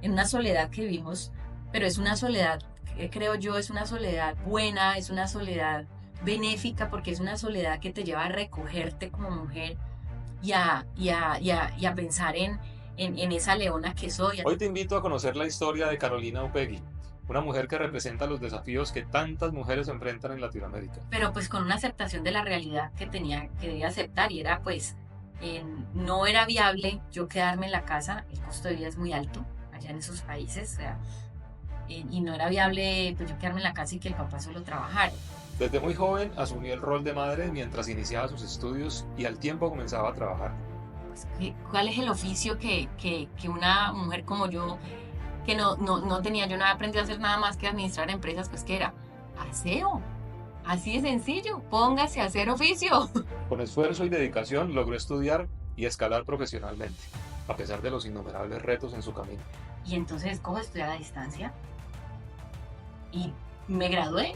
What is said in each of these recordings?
en una soledad que vivimos, pero es una soledad, creo yo, es una soledad buena, es una soledad benéfica, porque es una soledad que te lleva a recogerte como mujer y a pensar en esa leona que soy. Hoy te invito a conocer la historia de Carolina Upegui, una mujer que representa los desafíos que tantas mujeres enfrentan en Latinoamérica. Pero pues con una aceptación de la realidad que tenía que debía aceptar y era pues no era viable yo quedarme en la casa, el costo de vida es muy alto allá en esos países, o sea, y no era viable pues yo quedarme en la casa y que el papá solo trabajara. Desde muy joven asumió el rol de madre mientras iniciaba sus estudios y al tiempo comenzaba a trabajar. Pues, ¿cuál es el oficio que una mujer como yo, que no tenía, yo no había aprendido a hacer nada más que administrar empresas, pues que era aseo? Así de sencillo, póngase a hacer oficio. Con esfuerzo y dedicación logró estudiar y escalar profesionalmente, a pesar de los innumerables retos en su camino. Y entonces cojo a estudiar a distancia y me gradué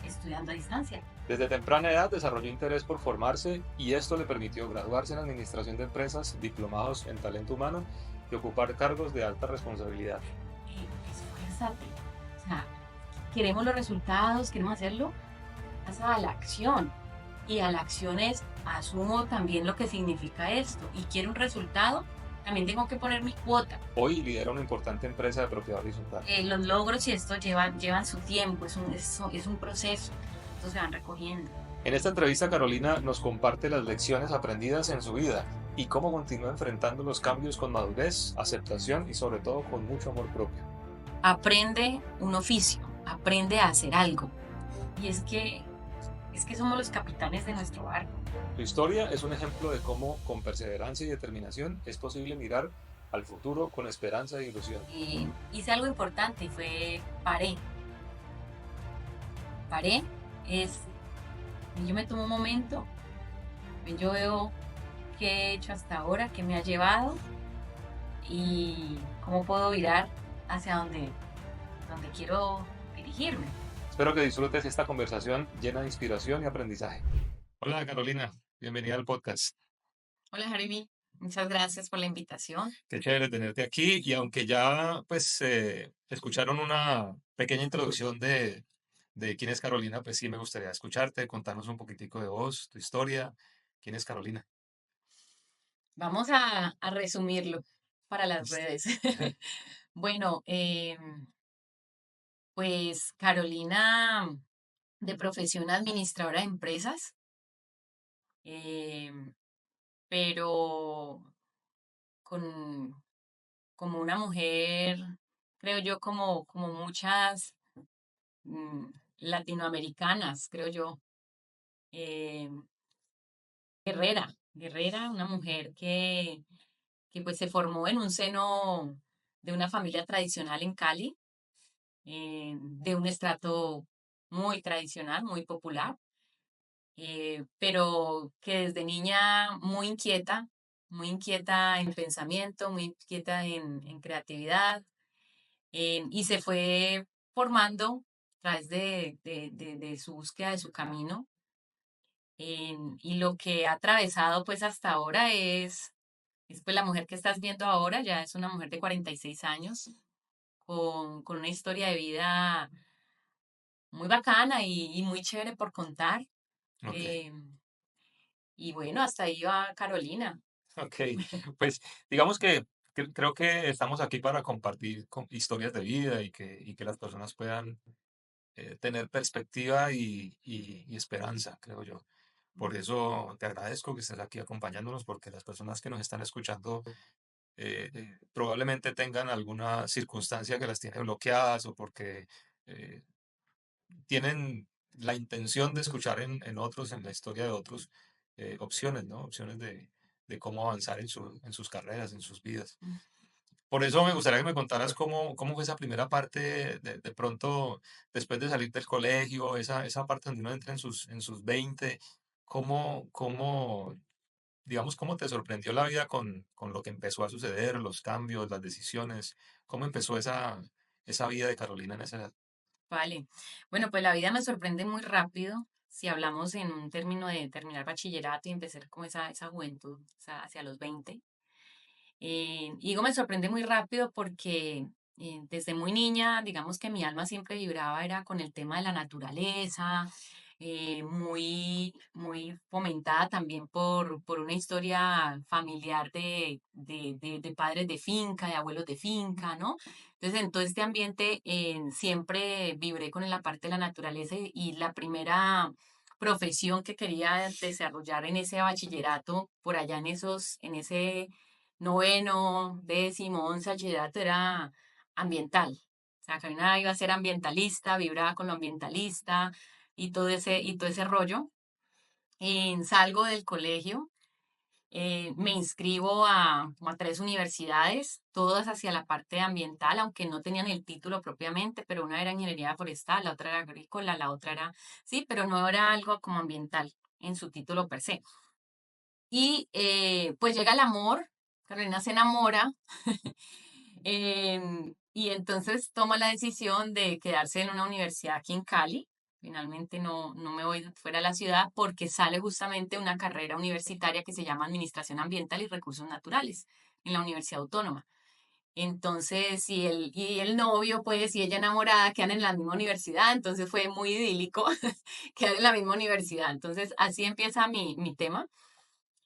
estudiando a distancia. Desde temprana edad desarrolló interés por formarse y esto le permitió graduarse en Administración de Empresas, diplomados en Talento Humano y ocupar cargos de alta responsabilidad. Esfuérzate. O sea, queremos los resultados, queremos hacerlo, pasa a la acción. Y a la acción es, asumo también lo que significa esto. Y quiero un resultado, también tengo que poner mi cuota. Hoy lidera una importante empresa de propiedad horizontal. Los logros y esto llevan su tiempo, es un proceso. Estos se van recogiendo. En esta entrevista, Carolina nos comparte las lecciones aprendidas en su vida y cómo continúa enfrentando los cambios con madurez, aceptación y sobre todo con mucho amor propio. Aprende un oficio, aprende a hacer algo. Y es que somos los capitanes de nuestro barco. Su historia es un ejemplo de cómo con perseverancia y determinación es posible mirar al futuro con esperanza e ilusión. Hice algo importante y fue paré. Paré es, yo me tomo un momento, yo veo qué he hecho hasta ahora, qué me ha llevado y cómo puedo virar hacia donde quiero dirigirme. Espero que disfrutes esta conversación llena de inspiración y aprendizaje. Hola Carolina, bienvenida al podcast. Hola Jeremy, muchas gracias por la invitación. Qué chévere tenerte aquí y aunque ya pues escucharon una pequeña introducción de quién es Carolina, pues sí me gustaría escucharte, contarnos un poquitico de vos, tu historia, quién es Carolina. Vamos a resumirlo para las Listo. redes. Bueno, pues Carolina, de profesión administradora de empresas, em, pero con, como una mujer, creo yo, como muchas mm, latinoamericanas, creo yo, eh, guerrera, una mujer que pues se formó en un seno de una familia tradicional en Cali, de un estrato muy tradicional, muy popular, pero que desde niña muy inquieta en pensamiento, muy inquieta en creatividad, y se fue formando a través de su búsqueda, de su camino, y lo que ha atravesado pues hasta ahora es pues la mujer que estás viendo ahora, ya es una mujer de 46 años, con una historia de vida muy bacana y muy chévere por contar. Ok, eh, y bueno, hasta ahí va Carolina. ok. Pues digamos que creo que estamos aquí para compartir historias de vida y que las personas puedan tener perspectiva y esperanza, creo yo. Por eso te agradezco que estés aquí acompañándonos, porque las personas que nos están escuchando probablemente tengan alguna circunstancia que las tiene bloqueadas o porque eh, tienen la intención de escuchar en otros, en la historia de otros, opciones, ¿no? Opciones de cómo avanzar en sus carreras, en sus vidas. Por eso me gustaría que me contaras cómo fue esa primera parte, de pronto, después de salir del colegio, esa parte donde uno entra en sus 20, cómo, digamos, cómo te sorprendió la vida con lo que empezó a suceder, los cambios, las decisiones, cómo empezó esa vida de Carolina en esa edad. Vale. Bueno, pues la vida me sorprende muy rápido. Si hablamos en un término de terminar bachillerato y empezar como esa juventud, o sea, hacia los 20. Y digo, me sorprende muy rápido porque desde muy niña, digamos que mi alma siempre vibraba, era con el tema de la naturaleza, muy fomentada también por una historia familiar de padres de finca, de abuelos de finca, ¿no? Entonces, en todo este ambiente siempre vibré con la parte de la naturaleza y la primera profesión que quería desarrollar en ese bachillerato, por allá en ese noveno, décimo, once bachillerato era ambiental. O sea, Carolina iba a ser ambientalista, vibraba con lo ambientalista y todo ese rollo. Salgo del colegio, me inscribo como a tres universidades, todas hacia la parte ambiental, aunque no tenían el título propiamente, pero una era ingeniería forestal, la otra era agrícola, la otra era, sí, pero no era algo como ambiental en su título per se. Y pues llega el amor, Carolina se enamora y entonces toma la decisión de quedarse en una universidad aquí en Cali. Finalmente no me voy fuera de la ciudad porque sale justamente una carrera universitaria que se llama Administración Ambiental y Recursos Naturales en la Universidad Autónoma. Entonces, y el novio, pues, y ella enamorada quedan en la misma universidad, entonces fue muy idílico quedar en la misma universidad. Entonces, así empieza mi tema.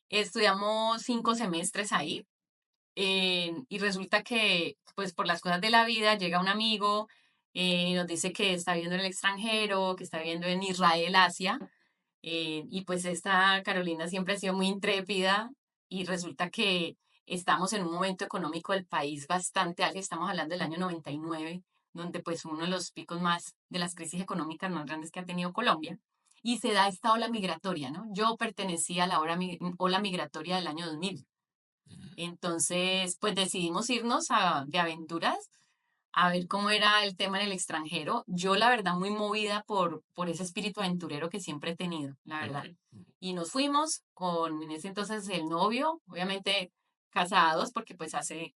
Estudiamos 5 semestres ahí y resulta que, pues por las cosas de la vida, llega un amigo y nos dice que está viviendo en el extranjero, que está viviendo en Israel, Asia, y pues esta Carolina siempre ha sido muy intrépida y resulta que estamos en un momento económico del país bastante alto, estamos hablando del año 99 donde pues uno de los picos más de las crisis económicas más grandes que ha tenido Colombia. Y se da esta ola migratoria, ¿no? Yo pertenecía a la ola migratoria del año 2000. Entonces, pues decidimos irnos de aventuras a ver cómo era el tema en el extranjero. Yo, la verdad, muy movida por ese espíritu aventurero que siempre he tenido, la verdad. Ujú, Y nos fuimos con, en ese entonces, el novio, obviamente casados, porque pues hace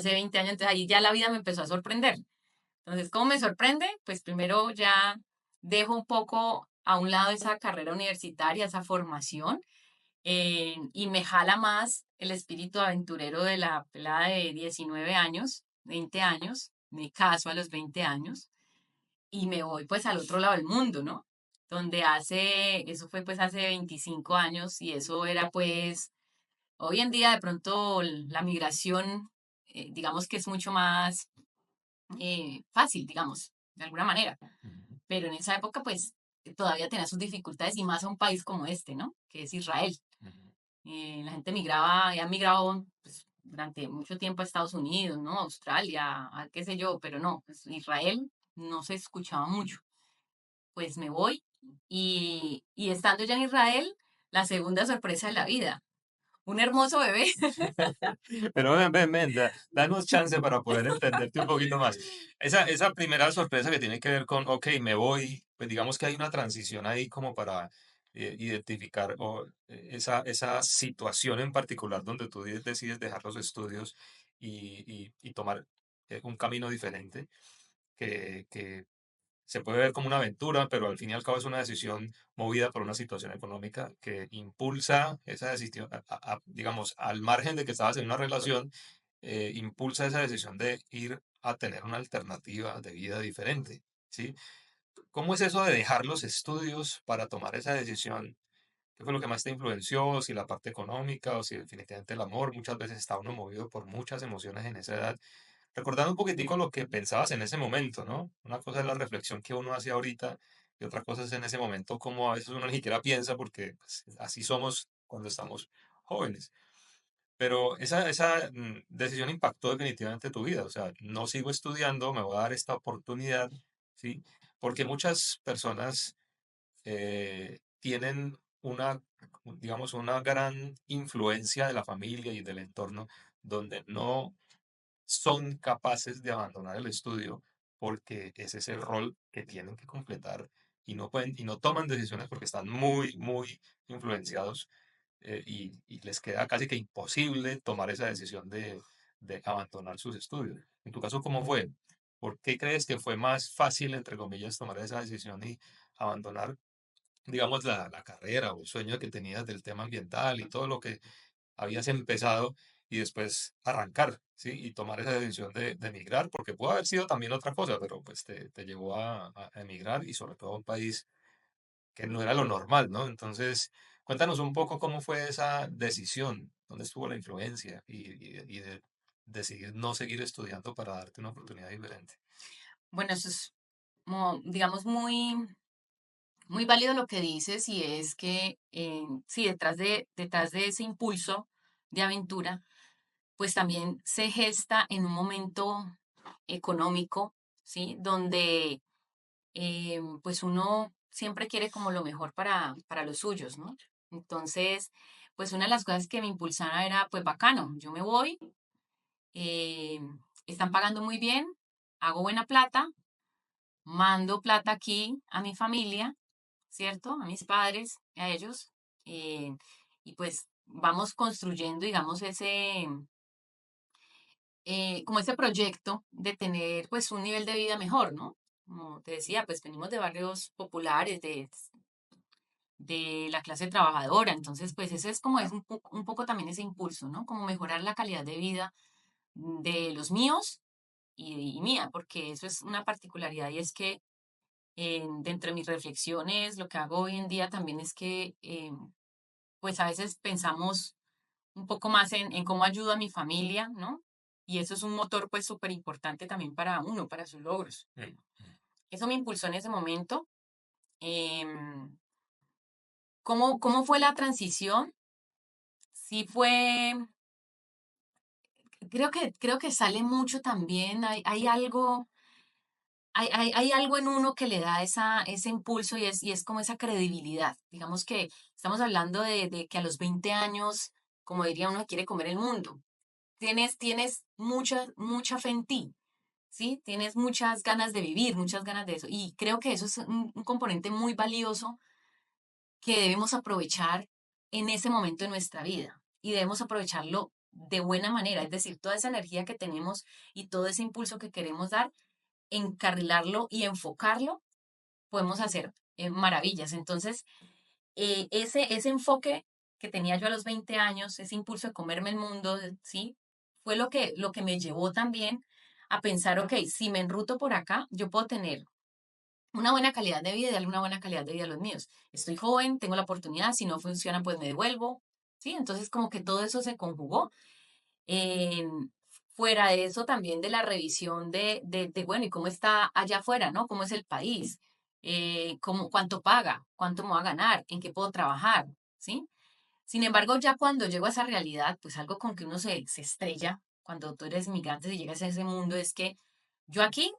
20 años, entonces ahí ya la vida me empezó a sorprender. Entonces, ¿cómo me sorprende? Pues primero ya dejo un poco a un lado esa carrera universitaria, esa formación, y me jala más el espíritu aventurero de la pelada de 19 años, 20 años, me caso a los 20 años y me voy pues al otro lado del mundo, ¿no? Eso fue pues hace 25 años y eso era pues, hoy en día de pronto la migración, digamos que es mucho más fácil, digamos, de alguna manera, ujú, pero en esa época pues todavía tenía sus dificultades y más a un país como este, ¿no? Que es Israel. ujú, La gente migraba, ya migrado pues, durante mucho tiempo a Estados Unidos, ¿no? Australia, a qué sé yo, pero no, pues, Israel no se escuchaba mucho. Pues me voy y estando ya en Israel, la segunda sorpresa de la vida, un hermoso bebé. Pero ven, danos chance para poder entenderte un poquito más. Esa primera sorpresa que tiene que ver con, ok, me voy, pues digamos que hay una transición ahí como para identificar esa situación en particular donde tú decides dejar los estudios y tomar un camino diferente, que se puede ver como una aventura, pero al fin y al cabo es una decisión movida por una situación económica que impulsa esa decisión, digamos, al margen de que estabas en una relación, impulsa esa decisión de ir a tener una alternativa de vida diferente, ¿sí? ¿Cómo es eso de dejar los estudios para tomar esa decisión? ¿Qué fue lo que más te influenció? Si la parte económica o si definitivamente el amor. Muchas veces está uno movido por muchas emociones en esa edad. Recordando un poquitico lo que pensabas en ese momento, ¿no? Una cosa es la reflexión que uno hace ahorita y otra cosa es en ese momento como a veces uno ni siquiera piensa porque pues, así somos cuando estamos jóvenes. Pero esa decisión impactó definitivamente tu vida. O sea, no sigo estudiando, me voy a dar esta oportunidad, ¿sí? Porque muchas personas tienen una, digamos, una gran influencia de la familia y del entorno donde no son capaces de abandonar el estudio porque ese es el rol que tienen que completar y no pueden y no toman decisiones porque están muy influenciados y les queda casi que imposible tomar esa decisión de abandonar sus estudios. En tu caso, ¿cómo fue? ¿Por qué crees que fue más fácil, entre comillas, tomar esa decisión y abandonar, digamos, la carrera o el sueño que tenías del tema ambiental y todo lo que habías empezado? y después arrancar, ¿sí? Y tomar esa decisión de emigrar, porque pudo haber sido también otra cosa, pero pues te llevó a emigrar y sobre todo a un país que no era lo normal, ¿no? Entonces, cuéntanos un poco cómo fue esa decisión, dónde estuvo la influencia y de decidir no seguir estudiando para darte una oportunidad diferente. Bueno, eso es, digamos, muy válido lo que dices y es que sí, detrás de ese impulso de aventura, pues también se gesta en un momento económico, ¿sí? Donde pues uno siempre quiere como lo mejor para los suyos, ¿no? Entonces, pues una de las cosas que me impulsaba era, pues bacano, yo me voy, eh, están pagando muy bien, hago buena plata, mando plata aquí a mi familia, ¿cierto? A mis padres, a ellos, eh, y pues vamos construyendo, digamos, como ese proyecto de tener pues un nivel de vida mejor, ¿no? Como te decía, pues venimos de barrios populares, de la clase trabajadora, entonces pues ese es como es un poco también ese impulso, ¿no? Como mejorar la calidad de vida de los míos y mía, porque eso es una particularidad y es que dentro de mis reflexiones, lo que hago hoy en día también es que pues a veces pensamos un poco más en cómo ayudo a mi familia, ¿no? Y eso es un motor pues súper importante también para uno, para sus logros. Mm. Eso me impulsó en ese momento. ¿Cómo fue la transición? Sí fue, creo que sale mucho también, hay algo, hay algo en uno que le da ese impulso y es como esa credibilidad. Digamos que estamos hablando de que a los 20 años, como diría uno, quiere comer el mundo. Tienes mucha fe en ti, ¿sí? Tienes muchas ganas de vivir, muchas ganas de eso. Y creo que eso es un componente muy valioso que debemos aprovechar en ese momento de nuestra vida. Y debemos aprovecharlo de buena manera, es decir, toda esa energía que tenemos y todo ese impulso que queremos dar, encarrilarlo y enfocarlo, podemos hacer maravillas. Entonces, ese enfoque que tenía yo a los 20 años, ese impulso de comerme el mundo, ¿sí? Fue lo que me llevó también a pensar, ok, si me enruto por acá, yo puedo tener una buena calidad de vida y darle una buena calidad de vida a los míos. Estoy joven, tengo la oportunidad, si no funciona, pues me devuelvo, ¿sí? Entonces, como que todo eso se conjugó. Eh, fuera de eso, también de la revisión bueno, ¿y cómo está allá afuera, ¿no? ¿Cómo es el país? Cuánto paga? ¿Cuánto me va a ganar? ¿En qué puedo trabajar? ¿Sí? Sin embargo, ya cuando llego a esa realidad, pues algo con que uno se estrella cuando tú eres migrante y llegas a ese mundo es que yo aquí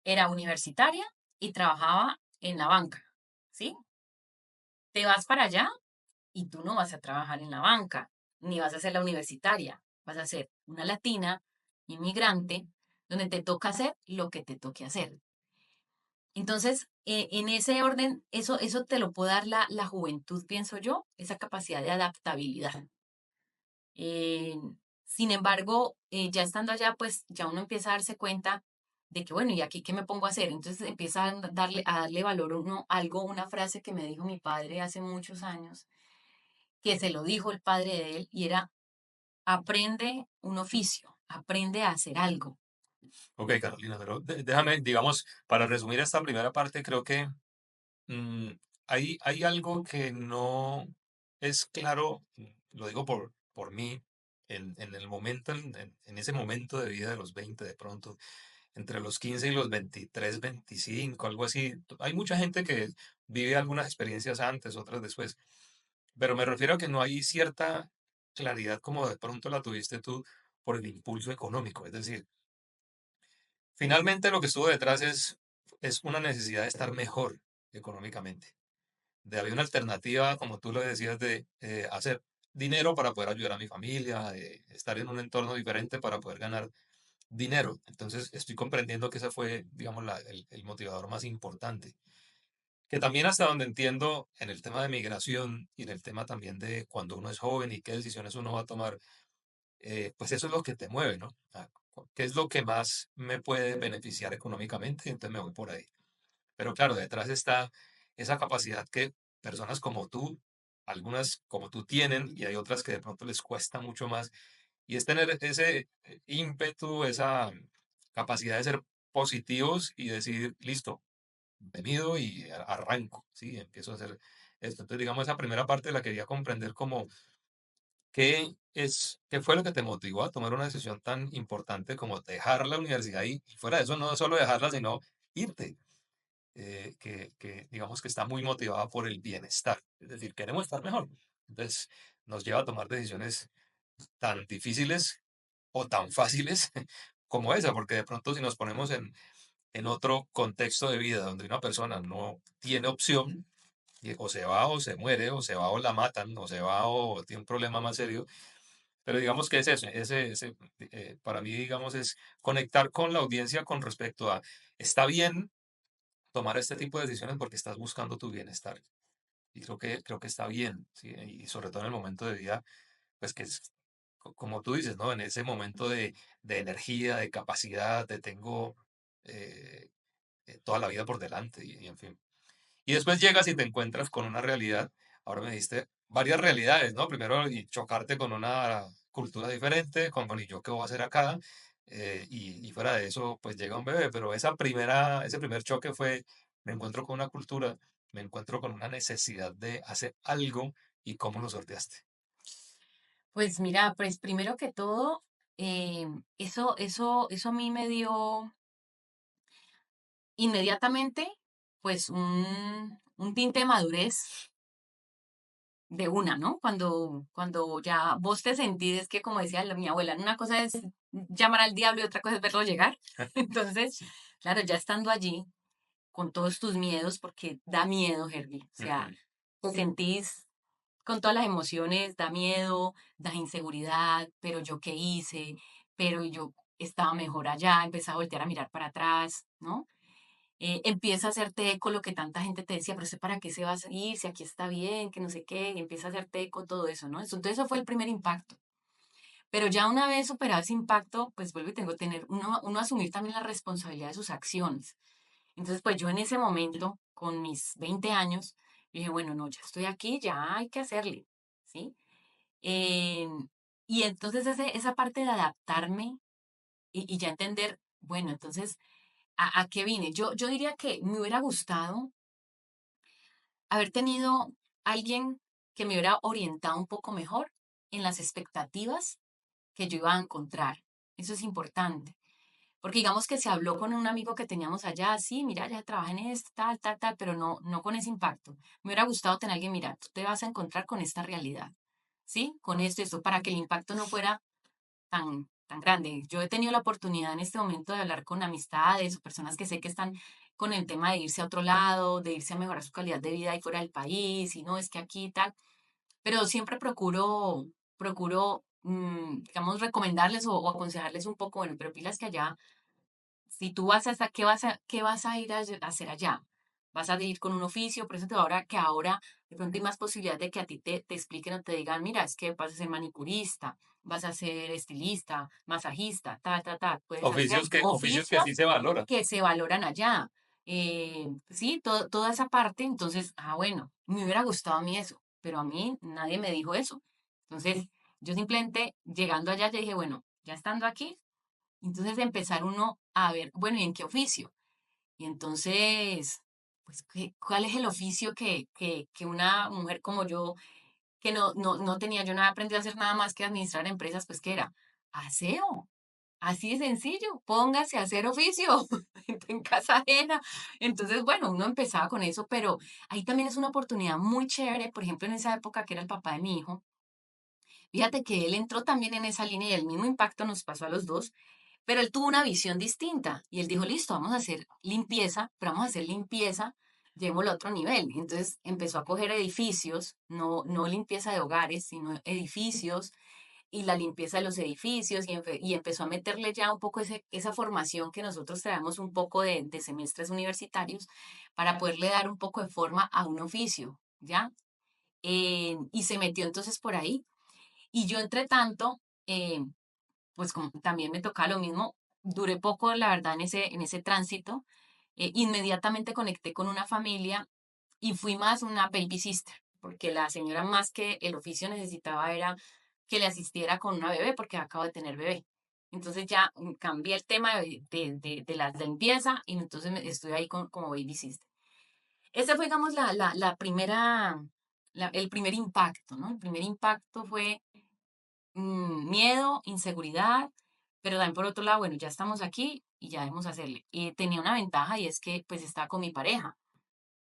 era universitaria y trabajaba en la banca, ¿sí? Te vas para allá y tú no vas a trabajar en la banca, ni vas a ser la universitaria, vas a ser una latina, inmigrante, donde te toca hacer lo que te toque hacer. Entonces, en ese orden, eso te lo puede dar la juventud, pienso yo, esa capacidad de adaptabilidad. Eh, sin embargo, ya estando allá, pues ya uno empieza a darse cuenta de que, bueno, ¿y aquí qué me pongo a hacer? Entonces empieza a darle valor uno, algo, una frase que me dijo mi padre hace muchos años, que se lo dijo el padre de él, y era, aprende un oficio, aprende a hacer algo. Ok, Carolina, pero déjame, digamos, para resumir esta primera parte, creo que mm, hay algo que no es claro, lo digo por mí, en el momento, en ese momento de vida de los 20 de pronto, entre los 15 y los 23, 25, algo así. Hay mucha gente que vive algunas experiencias antes, otras después, pero me refiero a que no hay cierta claridad como de pronto la tuviste tú por el impulso económico. Es decir, finalmente lo que estuvo detrás es una necesidad de estar mejor económicamente, de haber una alternativa, como tú lo decías, de hacer dinero para poder ayudar a mi familia, de estar en un entorno diferente para poder ganar dinero. Entonces, estoy comprendiendo que ese fue, digamos, el motivador más importante. Que también hasta donde entiendo en el tema de migración y en el tema también de cuando uno es joven y qué decisiones uno va a tomar, pues eso es lo que te mueve, ¿no? ¿Qué es lo que más me puede beneficiar económicamente? Entonces me voy por ahí. Pero claro, detrás está esa capacidad que personas como tú, algunas como tú tienen y hay otras que de pronto les cuesta mucho más Y es tener ese ímpetu, esa capacidad de ser positivos y decir, listo, me mido y arranco, ¿sí? Empiezo a hacer esto. Entonces, digamos, esa primera parte la quería comprender como qué fue lo que te motivó a tomar una decisión tan importante como dejar la universidad y fuera de eso, no solo dejarla, sino irte, que digamos que está muy motivada por el bienestar, es decir, queremos estar mejor. Entonces, nos lleva a tomar decisiones tan difíciles o tan fáciles como esa, porque de pronto si nos ponemos en otro contexto de vida donde una persona no tiene opción, y o se va o se muere, o se va o la matan, o se va o tiene un problema más serio, pero digamos que es eso, para mí, digamos, es conectar con la audiencia con respecto a, está bien tomar este tipo de decisiones porque estás buscando tu bienestar. Y creo que está bien, ¿sí? Y sobre todo en el momento de vida, pues que es, como tú dices, ¿no? En ese momento de energía, de capacidad, de tengo eh, toda la vida por delante y en fin. Y después llegas y te encuentras con una realidad. Ahora me diste varias realidades, ¿no? Primero, y chocarte con una cultura diferente, con ¿y yo qué voy a hacer acá? Y fuera de eso, pues llega un bebé, pero ese primer choque fue, me encuentro con una cultura, me encuentro con una necesidad de hacer algo y cómo lo sorteaste. Pues mira, pues primero que todo, eso a mí me dio inmediatamente, pues un tinte de madurez de una, ¿no? Cuando ya vos te sentís, es que como decía mi abuela, una cosa es llamar al diablo y otra cosa es verlo llegar. Entonces, Sí. claro, ya estando allí, con todos tus miedos, porque da miedo, Herbie. O sea, Ujú. te sentís con todas las emociones, da miedo, da inseguridad, pero yo qué hice, pero yo estaba mejor allá, empecé a voltear a mirar para atrás, ¿no? Empieza a hacerte eco lo que tanta gente te decía, pero ¿usted para qué se va a ir? Si aquí está bien, que no sé qué, y empieza a hacerte eco todo eso, ¿no? Entonces eso fue el primer impacto. Pero ya una vez superado ese impacto, pues vuelvo y tengo que tener, uno asumir también la responsabilidad de sus acciones. Entonces, pues yo en ese momento, con mis 20 años, dije, bueno, no, ya estoy aquí, ya hay que hacerle, ¿sí? Eh, y entonces esa parte de adaptarme y ya entender, bueno, entonces, ¿a qué vine? Yo diría que me hubiera gustado haber tenido alguien que me hubiera orientado un poco mejor en las expectativas que yo iba a encontrar. Eso es importante. Porque digamos que se habló con un amigo que teníamos allá, sí, mira, ya trabaja en esto, tal, tal, tal, pero no con ese impacto. Me hubiera gustado tener a alguien, mira, tú te vas a encontrar con esta realidad, ¿sí? Con esto, para que el impacto no fuera tan grande. Yo he tenido la oportunidad en este momento de hablar con amistades o personas que sé que están con el tema de irse a otro lado, de irse a mejorar su calidad de vida ahí fuera del país, y no es que aquí y tal, pero siempre procuro, digamos, recomendarles o aconsejarles un poco, bueno, pero pilas que allá si tú vas hasta, qué vas a ir a hacer allá? Vas a ir con un oficio, por eso ahora que ahora de pronto hay más posibilidad de que a ti te expliquen o te digan, mira, es que vas a ser manicurista, vas a ser estilista, masajista, puedes hacer Oficios que sí oficios se valoran. que se valoran allá. Sí, toda esa parte, entonces, bueno, me hubiera gustado a mí eso, pero a mí nadie me dijo eso. Entonces, yo simplemente llegando allá, ya dije, bueno, ya estando aquí, entonces empezar uno a ver, bueno, ¿y en qué oficio? Y entonces, pues, ¿cuál es el oficio que una mujer como yo, que no tenía, yo no había aprendido a hacer nada más que administrar empresas, pues, ¿qué era? Aseo. Así de sencillo, póngase a hacer oficio en casa ajena. Entonces, bueno, uno empezaba con eso, pero ahí también es una oportunidad muy chévere, por ejemplo, en esa época que era el papá de mi hijo, fíjate que él entró también en esa línea y el mismo impacto nos pasó a los dos, pero él tuvo una visión distinta y él dijo, listo, vamos a hacer limpieza, pero vamos a hacer limpieza, llevémoslo a otro nivel. Entonces empezó a coger edificios, no limpieza de hogares, sino edificios y la limpieza de los edificios y empezó a meterle ya un poco esa formación que nosotros traemos un poco de semestres universitarios para poderle dar un poco de forma a un oficio, ¿ya? Y se metió entonces por ahí. Y yo, entre tanto, pues como también me tocaba lo mismo, duré poco, la verdad, en ese tránsito. Inmediatamente conecté con una familia y fui más una baby sister, porque la señora más que el oficio necesitaba era que le asistiera con una bebé porque acabo de tener bebé. Entonces ya cambié el tema de la limpieza y entonces estoy ahí como baby sister. Ese fue, digamos, la primera, el primer impacto, ¿no? El primer impacto fue miedo, inseguridad, pero también por otro lado, bueno, ya estamos aquí y ya debemos hacerle. Y tenía una ventaja y es que pues estaba con mi pareja.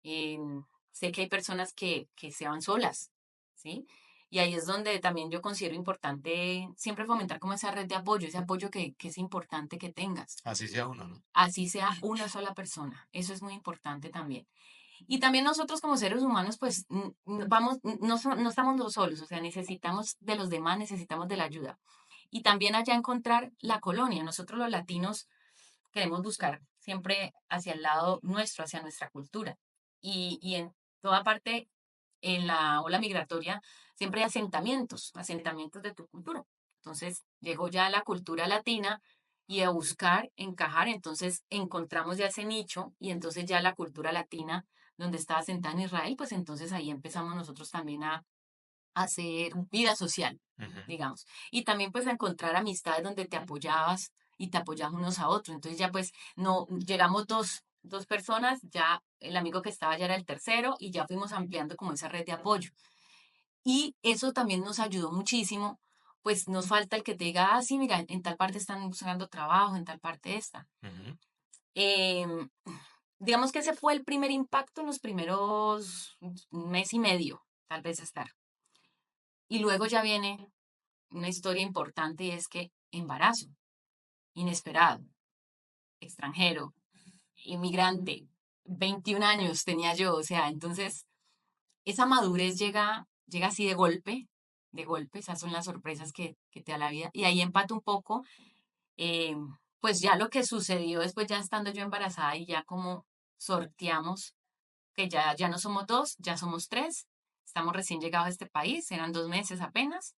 Sé que hay personas que se van solas, ¿sí? Y ahí es donde también yo considero importante siempre fomentar como esa red de apoyo, ese apoyo que es importante que tengas. Así sea uno, ¿no? Así sea una sola persona. Eso es muy importante también. Y también nosotros como seres humanos, pues vamos, no, no estamos los solos, o sea, necesitamos de los demás, necesitamos de la ayuda. Y también allá encontrar la colonia. Nosotros los latinos queremos buscar siempre hacia el lado nuestro, hacia nuestra cultura. Y en toda parte, en la ola migratoria, siempre hay asentamientos, asentamientos de tu cultura. Entonces, llegó ya la cultura latina y a buscar encajar, entonces encontramos ya ese nicho y entonces ya la cultura latina, donde estaba asentada en Israel, pues entonces ahí empezamos nosotros también a hacer vida social, Ujú. digamos. Y también pues a encontrar amistades donde te apoyabas y te apoyabas unos a otros. Entonces ya pues no, llegamos dos personas, ya el amigo que estaba ya era el tercero y ya fuimos ampliando como esa red de apoyo. Y eso también nos ayudó muchísimo, pues nos falta el que te diga, ah, sí, mira, en tal parte están buscando trabajo, en tal parte esta. Ujú. Em, digamos que ese fue el primer impacto en los primeros mes y medio, tal vez estar. Y luego ya viene una historia importante y es que embarazo, inesperado, extranjero, inmigrante, 21 años tenía yo, o sea, entonces esa madurez llega así de golpe, esas son las sorpresas que te da la vida. Y ahí empato un poco, eh, pues ya lo que sucedió después ya estando yo embarazada y ya como sorteamos, que ya no somos dos, ya somos tres, estamos recién llegados a este país, eran 2 meses apenas,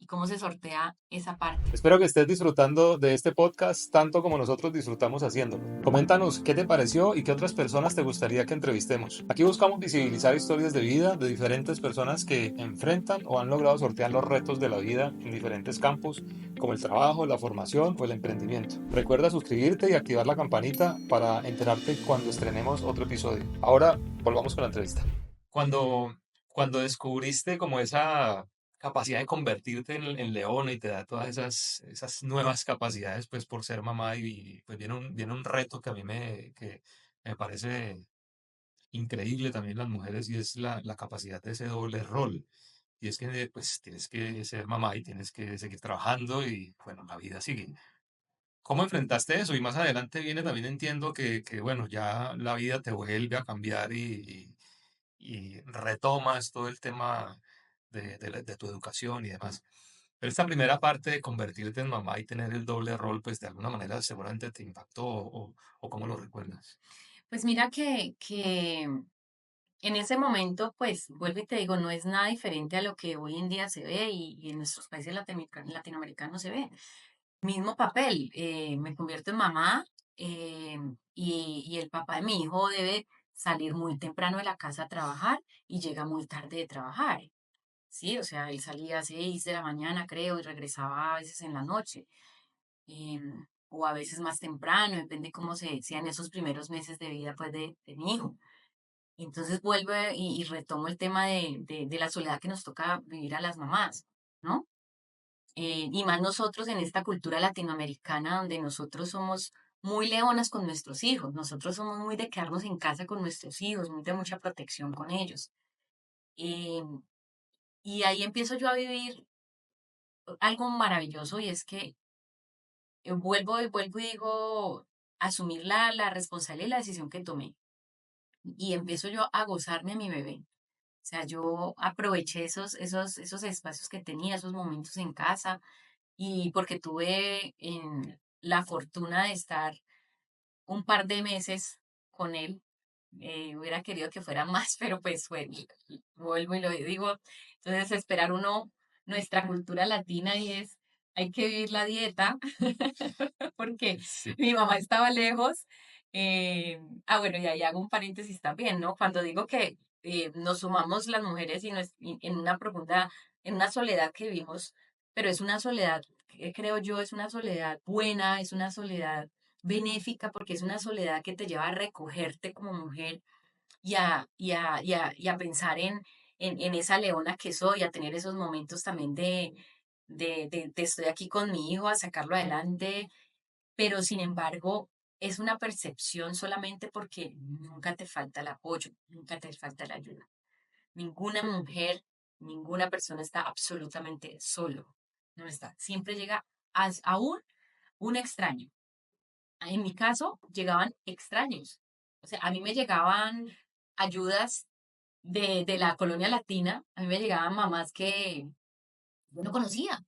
y cómo se sortea esa parte. Espero que estés disfrutando de este podcast tanto como nosotros disfrutamos haciéndolo. Coméntanos qué te pareció y qué otras personas te gustaría que entrevistemos. Aquí buscamos visibilizar historias de vida de diferentes personas que enfrentan o han logrado sortear los retos de la vida en diferentes campos, como el trabajo, la formación o el emprendimiento. Recuerda suscribirte y activar la campanita para enterarte cuando estrenemos otro episodio. Ahora volvamos con la entrevista. Cuando, cuando descubriste como esa capacidad de convertirte en leona y te da todas esas nuevas capacidades, pues por ser mamá y pues viene un reto que a mí que me parece increíble también en las mujeres y es la capacidad de ese doble rol. Y es que pues tienes que ser mamá y tienes que seguir trabajando y bueno, la vida sigue. ¿Cómo enfrentaste eso? Y más adelante viene también entiendo que bueno, ya la vida te vuelve a cambiar y retomas todo el tema de tu educación y demás. Pero esta primera parte de convertirte en mamá y tener el doble rol, pues de alguna manera seguramente te impactó o cómo lo recuerdas. Pues mira que en ese momento, pues vuelvo y te digo, no es nada diferente a lo que hoy en día se ve y en nuestros países latinoamericanos se ve. Mismo papel, me convierto en mamá y el papá de mi hijo debe salir muy temprano de la casa a trabajar y llega muy tarde de trabajar. Sí, o sea, él salía a 6 de la mañana, creo, y regresaba a veces en la noche, o a veces más temprano, depende cómo sean esos primeros meses de vida, pues, de mi hijo. Entonces vuelvo y retomo el tema de la soledad que nos toca vivir a las mamás, ¿no? Y más nosotros en esta cultura latinoamericana donde nosotros somos muy leonas con nuestros hijos, nosotros somos muy de quedarnos en casa con nuestros hijos, muy de mucha protección con ellos. Eh, y ahí empiezo yo a vivir algo maravilloso y es que vuelvo y digo, asumir la responsabilidad y la decisión que tomé. Y empiezo yo a gozarme a mi bebé. O sea, yo aproveché esos espacios que tenía, esos momentos en casa, y porque tuve la fortuna de estar un par de meses con él. Hubiera querido que fuera más, pero pues vuelvo y lo digo. Entonces, esperar uno, nuestra cultura latina y es, hay que vivir la dieta, porque Sí. mi mamá estaba lejos. Bueno, y ahí hago un paréntesis también, ¿no? Cuando digo que nos sumamos las mujeres y en una profunda, en una soledad que vivimos pero es una soledad, creo yo, es una soledad buena, es una soledad benéfica, porque es una soledad que te lleva a recogerte como mujer y a pensar en esa leona que soy, a tener esos momentos también de estoy aquí con mi hijo, a sacarlo adelante, pero sin embargo es una percepción solamente porque nunca te falta el apoyo, nunca te falta la ayuda. Ninguna mujer, ninguna persona está absolutamente solo, no está. Siempre llega aún un extraño. En mi caso, llegaban extraños. O sea, a mí me llegaban ayudas de la colonia latina, a mí me llegaban mamás que yo no conocía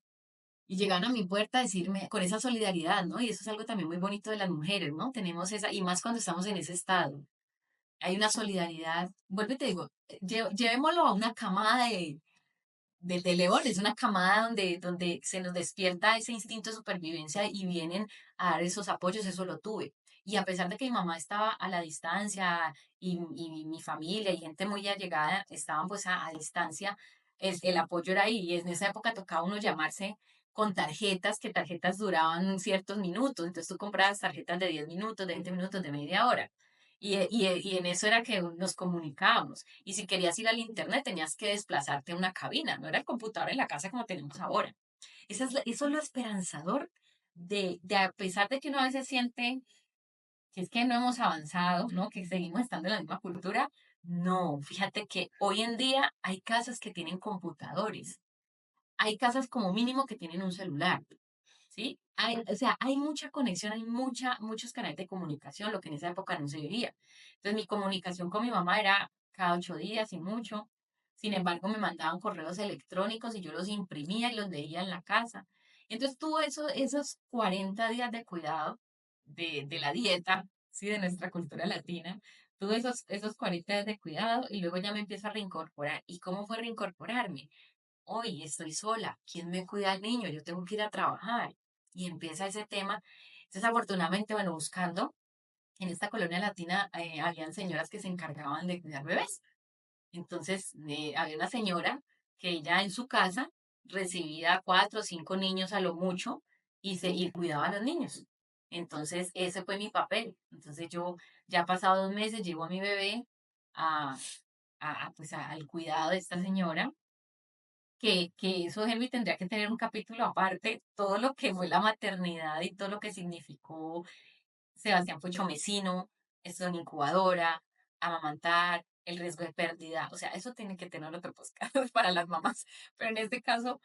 y llegaban a mi puerta a decirme con esa solidaridad, ¿no? Y eso es algo también muy bonito de las mujeres, ¿no? Tenemos esa, y más cuando estamos en ese estado. Hay una solidaridad. Vuelvo y te digo, llevémoslo a una camada de león, es una camada donde se nos despierta ese instinto de supervivencia y vienen a dar esos apoyos, eso lo tuve. Y a pesar de que mi mamá estaba a la distancia y mi familia y gente muy allegada estaban pues a distancia, el apoyo era ahí. Y en esa época tocaba uno llamarse con tarjetas, que tarjetas duraban ciertos minutos. Entonces tú comprabas tarjetas de 10 minutos, de 20 minutos, de media hora. Y en eso era que nos comunicábamos. Y si querías ir al internet, tenías que desplazarte a una cabina, no era el computador en la casa como tenemos ahora. Eso es lo esperanzador de a pesar de que uno a veces siente que es que no hemos avanzado, ¿no? Que seguimos estando en la misma cultura. No, fíjate que hoy en día hay casas que tienen computadores, hay casas como mínimo que tienen un celular. ¿Sí? O sea, hay mucha conexión, hay muchos canales de comunicación, lo que en esa época no se vivía. Entonces, mi comunicación con mi mamá era cada 8 días y mucho. Sin embargo, me mandaban correos electrónicos y yo los imprimía y los leía en la casa. Entonces, tuvo esos 40 días de cuidado de la dieta, ¿sí? De nuestra cultura latina. Tuve esos 40 días de cuidado y luego ya me empiezo a reincorporar. ¿Y cómo fue reincorporarme? Hoy estoy sola, ¿quién me cuida al niño? Yo tengo que ir a trabajar. Y empieza ese tema. Entonces, afortunadamente, bueno, buscando, en esta colonia latina habían señoras que se encargaban de cuidar bebés. Entonces, había una señora que ella en su casa recibía 4 o 5 niños a lo mucho y cuidaba a los niños. Entonces, ese fue mi papel. Entonces, yo ya pasado 2 meses llevo a mi bebé a, pues, al cuidado de esta señora que eso, Helvi, tendría que tener un capítulo aparte, todo lo que fue la maternidad y todo lo que significó Sebastián fue chomecino, esto en incubadora, amamantar, el riesgo de pérdida, o sea, eso tiene que tener otro podcast para las mamás, pero en este caso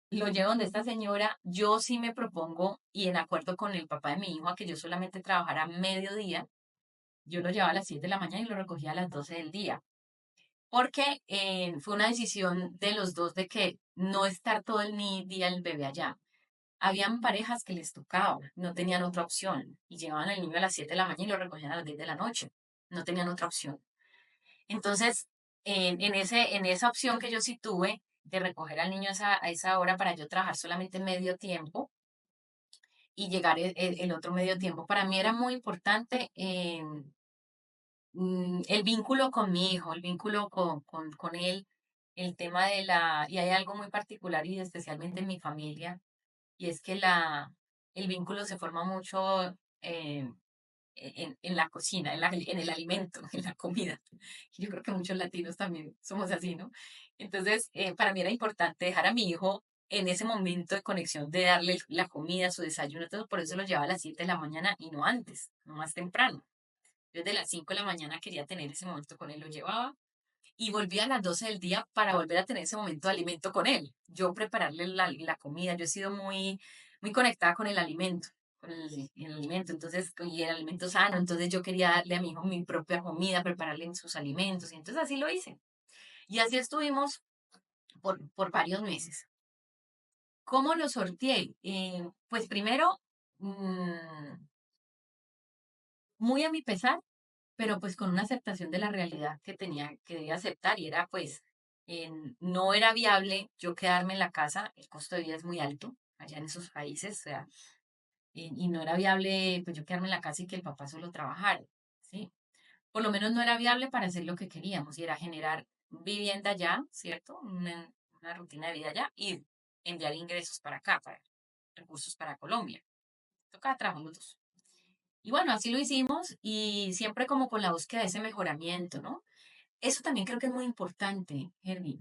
lo llevo donde esta señora, yo sí me propongo y en acuerdo con el papá de mi hijo a que yo solamente trabajara mediodía, yo lo llevaba a las 7 de la mañana y lo recogía a las 12 del día porque fue una decisión de los dos de que no estar todo el día el bebé allá. Habían parejas que les tocaba, no tenían otra opción y llevaban al niño a las 7 de la mañana y lo recogían a las 10 de la noche. No tenían otra opción. Entonces, en esa opción que yo sí tuve de recoger al niño a esa hora para yo trabajar solamente medio tiempo y llegar el otro medio tiempo, para mí era muy importante el vínculo con mi hijo, el vínculo con él, el tema y hay algo muy particular y especialmente en mi familia, y es que el vínculo se forma mucho en la cocina, en el alimento, en la comida. Y yo creo que muchos latinos también somos así, ¿no? Entonces, para mí era importante dejar a mi hijo en ese momento de conexión, de darle la comida, su desayuno, todo, por eso lo llevaba a las 7 de la mañana y no antes, no más temprano. Yo desde las 5 de la mañana quería tener ese momento con él, lo llevaba y volvía a las 12 del día para volver a tener ese momento de alimento con él. Yo prepararle la comida, yo he sido muy conectada con el alimento, el alimento, entonces, y el alimento sano, entonces yo quería darle a mi hijo mi propia comida, prepararle sus alimentos, y entonces así lo hice. Y así estuvimos por varios meses. ¿Cómo lo sorteé? Pues primero, mm, muy a mi pesar, pero pues con una aceptación de la realidad que debía aceptar y era pues, no era viable yo quedarme en la casa, el costo de vida es muy alto allá en esos países, o sea, y no era viable pues yo quedarme en la casa y que el papá solo trabajara, ¿sí? Por lo menos no era viable para hacer lo que queríamos y era generar vivienda allá, ¿cierto? Una rutina de vida allá y enviar ingresos para acá, para recursos para Colombia. Tocaba trabajar los dos. Y bueno, así lo hicimos y siempre como con la búsqueda de ese mejoramiento, ¿no? Eso también creo que es muy importante, Herbie.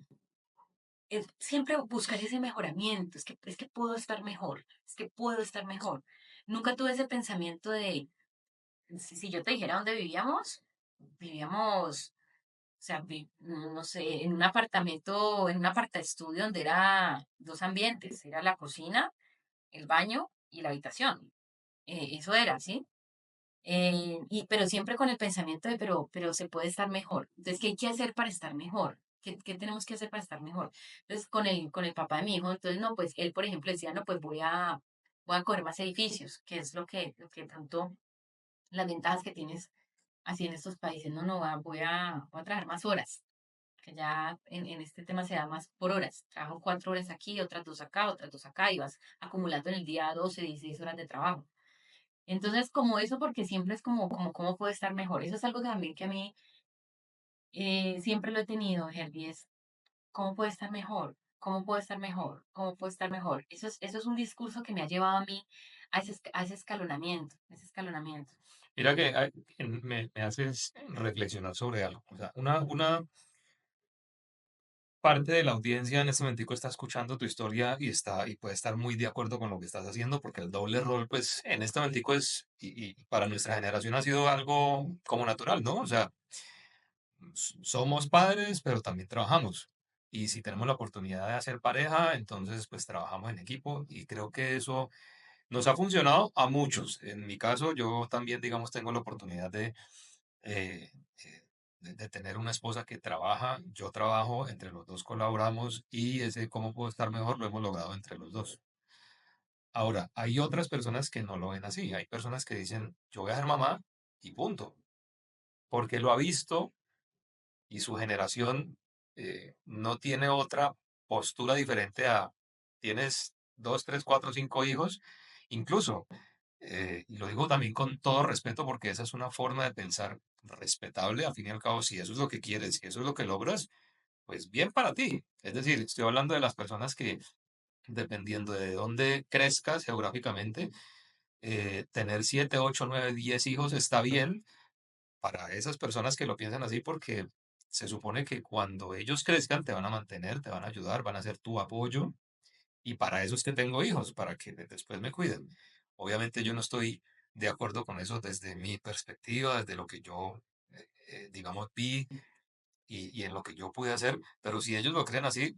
Es siempre buscar ese mejoramiento. Es que puedo estar mejor. Es que puedo estar mejor. Nunca tuve ese pensamiento de, si yo te dijera dónde vivíamos, o sea, no sé, en un apartamento, en un estudio donde era dos ambientes. Era la cocina, el baño y la habitación. Eso era, ¿sí? Pero siempre con el pensamiento de, pero se puede estar mejor. Entonces, ¿qué hay que hacer para estar mejor? ¿Qué tenemos que hacer para estar mejor? Entonces, con el papá de mi hijo, entonces, no, pues él, por ejemplo, decía, no, pues voy a coger más edificios, que es lo que de pronto, las ventajas que tienes así en estos países. No, no, voy a trabajar más horas, que ya en este tema se da más por horas. Trabajo 4 horas aquí, otras dos acá, y vas acumulando en el día 12 16 horas de trabajo. Entonces, como eso, porque siempre es como cómo puede estar mejor. Eso es algo también que a mí siempre lo he tenido, Herbie, es cómo puede estar mejor, cómo puede estar mejor, cómo puede estar mejor. Eso es un discurso que me ha llevado a mí a ese escalonamiento, ese escalonamiento. Mira que me haces reflexionar sobre algo. O sea, una parte de la audiencia en este momentico está escuchando tu historia y puede estar muy de acuerdo con lo que estás haciendo, porque el doble rol, pues, en este momentico y para nuestra generación ha sido algo como natural, ¿no? O sea, somos padres, pero también trabajamos. Y si tenemos la oportunidad de hacer pareja, entonces pues trabajamos en equipo y creo que eso nos ha funcionado a muchos. En mi caso, yo también, digamos, tengo la oportunidad eh, de tener una esposa que trabaja, yo trabajo, entre los dos colaboramos y ese cómo puedo estar mejor lo hemos logrado entre los dos. Ahora, hay otras personas que no lo ven así. Hay personas que dicen, yo voy a ser mamá y punto, porque lo ha visto y su generación no tiene otra postura diferente a, tienes dos, tres, cuatro, cinco hijos, incluso, y lo digo también con todo respeto porque esa es una forma de pensar respetable, al fin y al cabo, si eso es lo que quieres, si eso es lo que logras, pues bien para ti. Es decir, estoy hablando de las personas que, dependiendo de dónde crezcas geográficamente, tener 7, 8, 9, 10 hijos está bien para esas personas que lo piensan así, porque se supone que cuando ellos crezcan te van a mantener, te van a ayudar, van a ser tu apoyo, y para eso es que tengo hijos, para que después me cuiden. Obviamente yo no estoy de acuerdo con eso desde mi perspectiva, desde lo que yo, digamos, vi y en lo que yo pude hacer, pero si ellos lo creen así,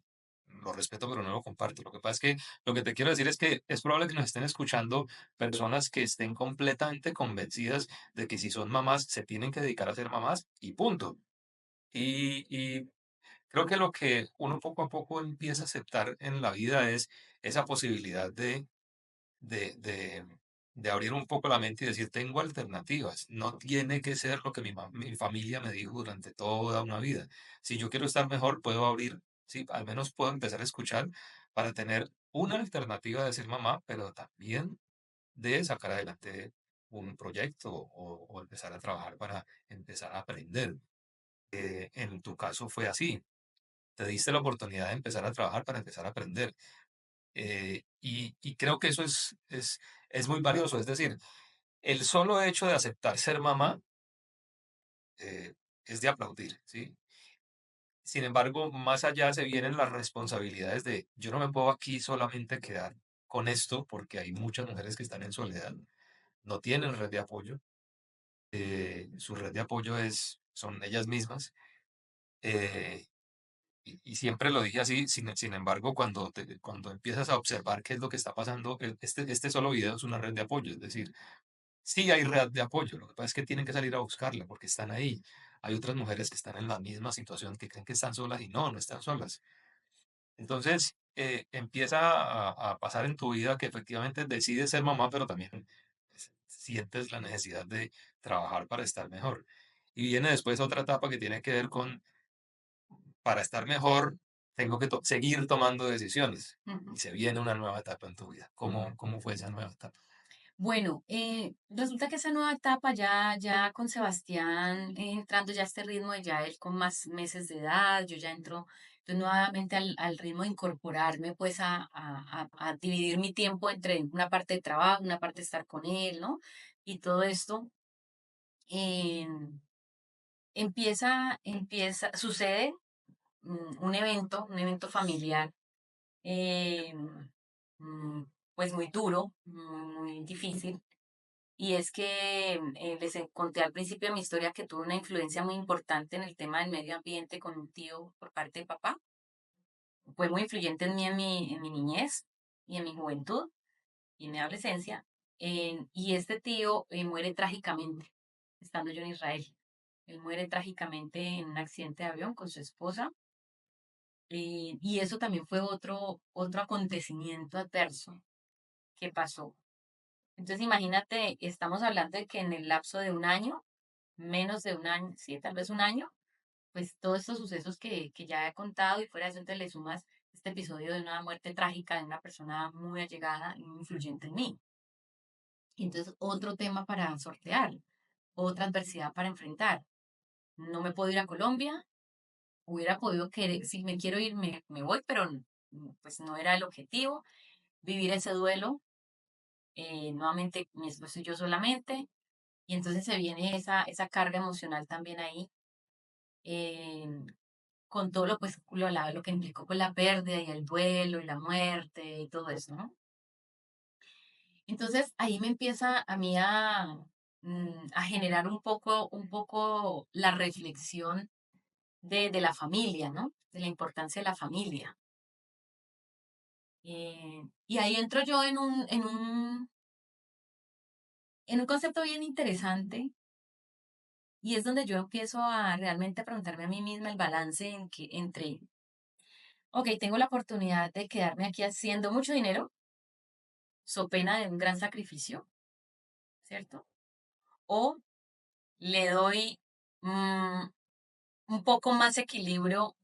lo respeto, pero no lo comparto. Lo que pasa es que lo que te quiero decir es que es probable que nos estén escuchando personas que estén completamente convencidas de que si son mamás, se tienen que dedicar a ser mamás y punto. Y creo que lo que uno poco a poco empieza a aceptar en la vida es esa posibilidad de, de, de abrir un poco la mente y decir, tengo alternativas. No tiene que ser lo que mi familia me dijo durante toda una vida. Si yo quiero estar mejor, puedo abrir, sí, al menos puedo empezar a escuchar para tener una alternativa de ser mamá, pero también de sacar adelante un proyecto o empezar a trabajar para empezar a aprender. En tu caso fue así. Te diste la oportunidad de empezar a trabajar para empezar a aprender. Y creo que eso es muy valioso. Es decir, el solo hecho de aceptar ser mamá es de aplaudir, ¿sí? Sin embargo, más allá se vienen las responsabilidades de yo no me puedo aquí solamente quedar con esto porque hay muchas mujeres que están en soledad, no tienen red de apoyo, su red de apoyo son ellas mismas. eh, y siempre lo dije así, sin embargo, cuando empiezas a observar qué es lo que está pasando, este solo video es una red de apoyo, es decir, sí hay red de apoyo, lo que pasa es que tienen que salir a buscarla porque están ahí. Hay otras mujeres que están en la misma situación que creen que están solas y no están solas. Entonces, empieza a pasar en tu vida que efectivamente decides ser mamá, pero también sientes la necesidad de trabajar para estar mejor. Y viene después otra etapa que tiene que ver con, para estar mejor, tengo que seguir tomando decisiones. Ujú. Y se viene una nueva etapa en tu vida. ¿Cómo fue esa nueva etapa? Bueno, resulta que esa nueva etapa ya con Sebastián entrando ya a este ritmo de ya él con más meses de edad, yo ya entro Entonces, nuevamente al ritmo de incorporarme, pues a dividir mi tiempo entre una parte de trabajo, una parte de estar con él, ¿no? Y todo esto, eh, sucede un evento familiar, eh, mm, pues muy duro, muy difícil. Y es que les conté al principio de mi historia que tuve una influencia muy importante en el tema del medio ambiente con un tío por parte de papá. Fue muy influyente en mí en mi niñez y en mi juventud y en mi adolescencia. Y este tío muere trágicamente, estando yo en Israel. Él muere trágicamente en un accidente de avión con su esposa. Y eso también fue otro acontecimiento adverso que pasó. Entonces, imagínate, estamos hablando de que en el lapso de un año, menos de un año, sí, tal vez un año, pues todos estos sucesos que ya he contado y fuera de eso te le sumas este episodio de una muerte trágica de una persona muy allegada y muy influyente en mí. Y entonces, otro tema para sortear, otra adversidad para enfrentar. No me puedo ir a Colombia, hubiera podido querer, si me quiero ir, me voy, pero pues no era el objetivo, vivir ese duelo, nuevamente mi esposo y yo solamente, y entonces se viene esa carga emocional también ahí, eh, con todo lo, pues, lo que implicó con la pérdida y el duelo y la muerte y todo eso, ¿no? Entonces ahí me empieza a mí a generar un poco la reflexión de la familia, ¿no? De la importancia de la familia. Y ahí entro yo en un concepto bien interesante y es donde yo empiezo a realmente preguntarme a mí misma el balance entre, ok, tengo la oportunidad de quedarme aquí haciendo mucho dinero, so pena de un gran sacrificio, ¿cierto? O le doy mm, un poco más equilibrio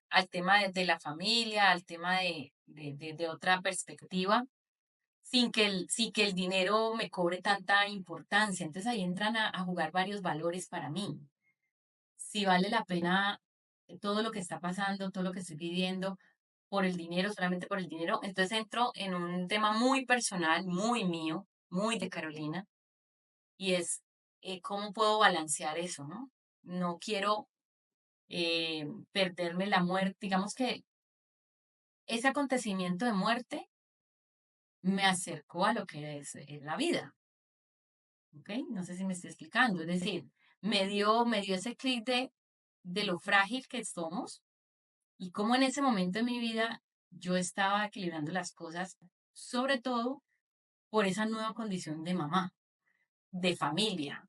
al tema de la familia, al tema de otra perspectiva, sin que el dinero me cobre tanta importancia. Entonces ahí entran a jugar varios valores para mí. Si vale la pena todo lo que está pasando, todo lo que estoy viviendo por el dinero, solamente por el dinero. Entonces entro en un tema muy personal, muy mío, muy de Carolina, y es cómo puedo balancear eso, ¿no? No quiero perderme la muerte. Digamos que ese acontecimiento de muerte me acercó a lo que es la vida, ¿ok? No sé si me estoy explicando. Es decir, me dio ese clic de lo frágil que somos y cómo en ese momento de mi vida yo estaba equilibrando las cosas, sobre todo por esa nueva condición de mamá, de familia,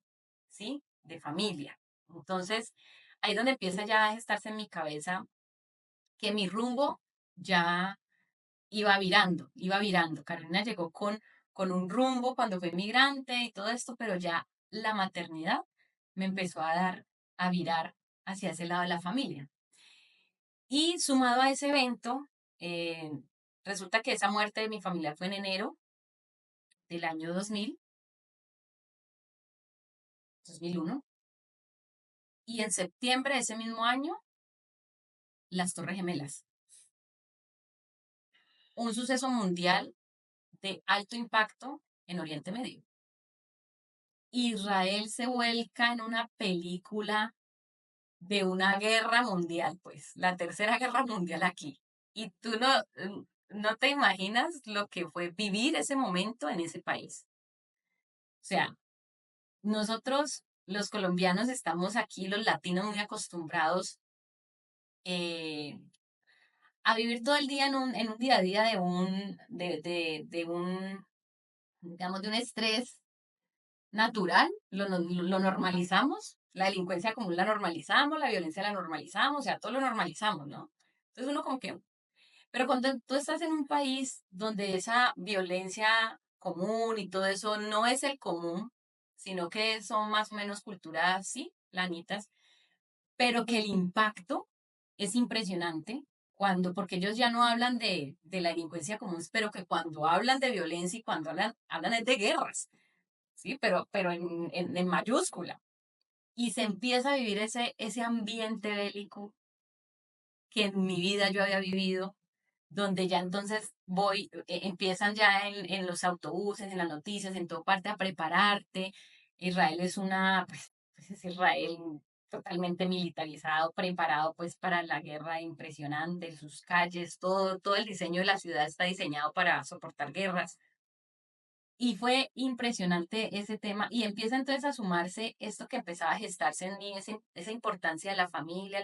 ¿sí? De familia. Entonces, ahí es donde empieza ya a gestarse en mi cabeza que mi rumbo ya iba virando. Carolina llegó con un rumbo cuando fue migrante y todo esto, pero ya la maternidad me empezó a dar, a virar hacia ese lado de la familia. Y sumado a ese evento, eh, resulta que esa muerte de mi familia fue en enero del año 2001, y en septiembre de ese mismo año, las Torres Gemelas, un suceso mundial de alto impacto en Oriente Medio. Israel se vuelca en una película de una guerra mundial, pues, la tercera guerra mundial aquí. Y tú no te imaginas lo que fue vivir ese momento en ese país. O sea, nosotros, los colombianos, estamos aquí, los latinos, muy acostumbrados eh, a vivir todo el día en un día a día digamos, de un estrés natural, lo normalizamos, la delincuencia común la normalizamos, la violencia la normalizamos, o sea, todo lo normalizamos, ¿no? Entonces uno como que, pero cuando tú estás en un país donde esa violencia común y todo eso no es el común, sino que son más o menos culturas, sí, planitas, pero que el impacto es impresionante porque ellos ya no hablan de la delincuencia común, pero que cuando hablan de violencia y cuando hablan es de guerras, ¿sí? Pero en mayúscula. Y se empieza a vivir ese ambiente bélico que en mi vida yo había vivido, donde ya entonces empiezan ya en los autobuses, en las noticias, en toda parte a prepararte. Israel es pues es Israel totalmente militarizado, preparado pues para la guerra impresionante, sus calles, todo el diseño de la ciudad está diseñado para soportar guerras. Y fue impresionante ese tema y empieza entonces a sumarse esto que empezaba a gestarse en mí, esa importancia de la familia,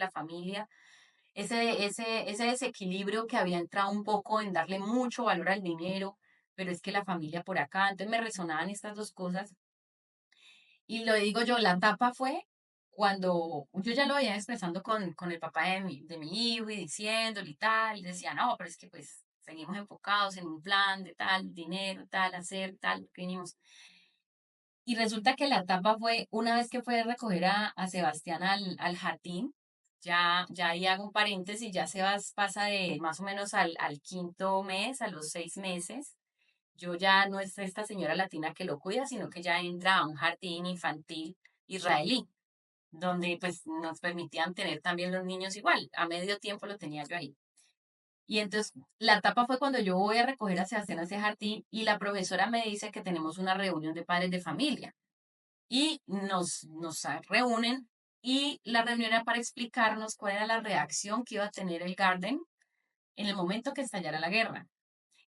ese desequilibrio que había entrado un poco en darle mucho valor al dinero, pero es que la familia por acá, entonces me resonaban estas dos cosas. Y lo digo yo, la tapa fue cuando yo ya lo venía expresando con el papá de mi hijo y diciéndole y tal, y decía, no, pero es que pues seguimos enfocados en un plan de tal, dinero, tal, hacer, tal, que venimos. Y resulta que la etapa fue una vez que fue a recoger a Sebastián al jardín, ya ahí hago un paréntesis, ya Sebas pasa de más o menos al quinto mes, a los 6 meses. Yo ya no es esta señora latina que lo cuida, sino que ya entra a un jardín infantil israelí, donde pues nos permitían tener también los niños igual. A medio tiempo lo tenía yo ahí. Y entonces la etapa fue cuando yo voy a recoger a Sebastián a ese jardín y la profesora me dice que tenemos una reunión de padres de familia y nos reúnen y la reunión era para explicarnos cuál era la reacción que iba a tener el Garden en el momento que estallara la guerra.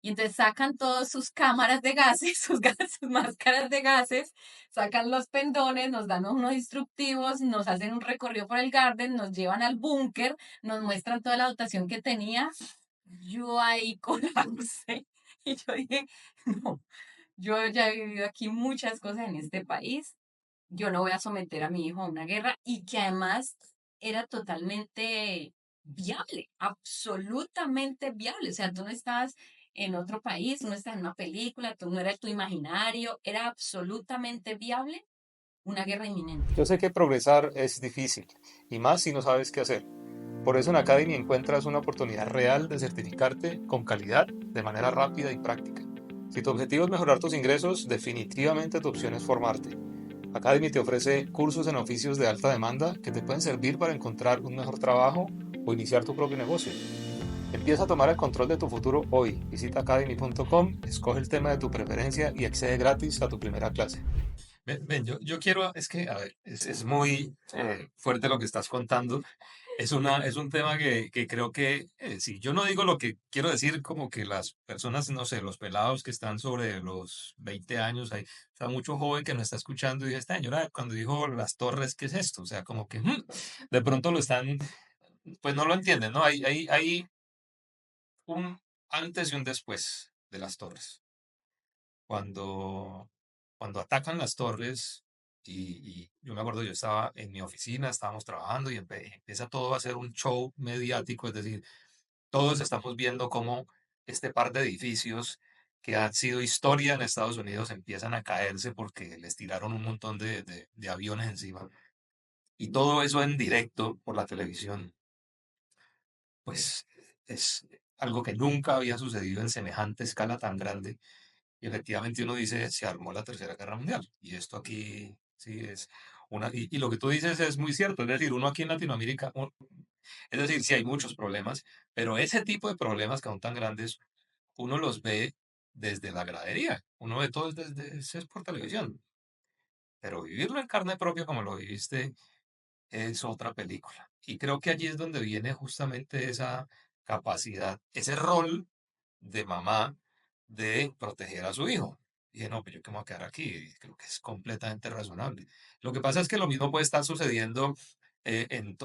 Y entonces sacan todas sus cámaras de gases, sus máscaras de gases, sacan los pendones, nos dan unos instructivos, nos hacen un recorrido por el Garden, nos llevan al búnker, nos muestran toda la dotación que tenía. Yo ahí colapsé y yo dije, no, yo ya he vivido aquí muchas cosas en este país, yo no voy a someter a mi hijo a una guerra y que además era totalmente viable, absolutamente viable. O sea, tú no estabas en otro país, no estás en una película, tú no era tu imaginario, era absolutamente viable una guerra inminente. Yo sé que progresar es difícil, y más si no sabes qué hacer. Por eso en Academy encuentras una oportunidad real de certificarte con calidad, de manera rápida y práctica. Si tu objetivo es mejorar tus ingresos, definitivamente tu opción es formarte. Academy te ofrece cursos en oficios de alta demanda que te pueden servir para encontrar un mejor trabajo o iniciar tu propio negocio. Empieza a tomar el control de tu futuro hoy. Visita academy.com, escoge el tema de tu preferencia y accede gratis a tu primera clase. Ven, yo quiero, es que, a ver, es muy fuerte lo que estás contando. Es un tema que creo que, si yo no digo lo que quiero decir, como que las personas, no sé, los pelados que están sobre los 20 años, hay, está mucho joven que nos está escuchando y dice, esta señora cuando dijo las torres, ¿qué es esto? O sea, como que de pronto lo están, pues no lo entienden, ¿no? Hay un antes y un después de las torres. Cuando, cuando atacan las torres, y yo me acuerdo, yo estaba en mi oficina, estábamos trabajando y empieza todo a ser un show mediático, es decir, todos estamos viendo cómo este par de edificios que han sido historia en Estados Unidos empiezan a caerse porque les tiraron un montón de aviones encima. Y todo eso en directo por la televisión, pues es algo que nunca había sucedido en semejante escala tan grande. Y efectivamente uno dice, se armó la Tercera Guerra Mundial. Y esto aquí, sí, es una... Y lo que tú dices es muy cierto. Es decir, uno aquí en Latinoamérica, es decir, sí hay muchos problemas, pero ese tipo de problemas que son tan grandes, uno los ve desde la gradería. Uno ve todo desde, es por televisión. Pero vivirlo en carne propia como lo viviste es otra película. Y creo que allí es donde viene justamente esa capacidad, ese rol de mamá de proteger a su hijo. Y dije, no, pues yo qué me voy a quedar aquí. Y creo que es completamente razonable. Lo que pasa es que lo mismo puede estar sucediendo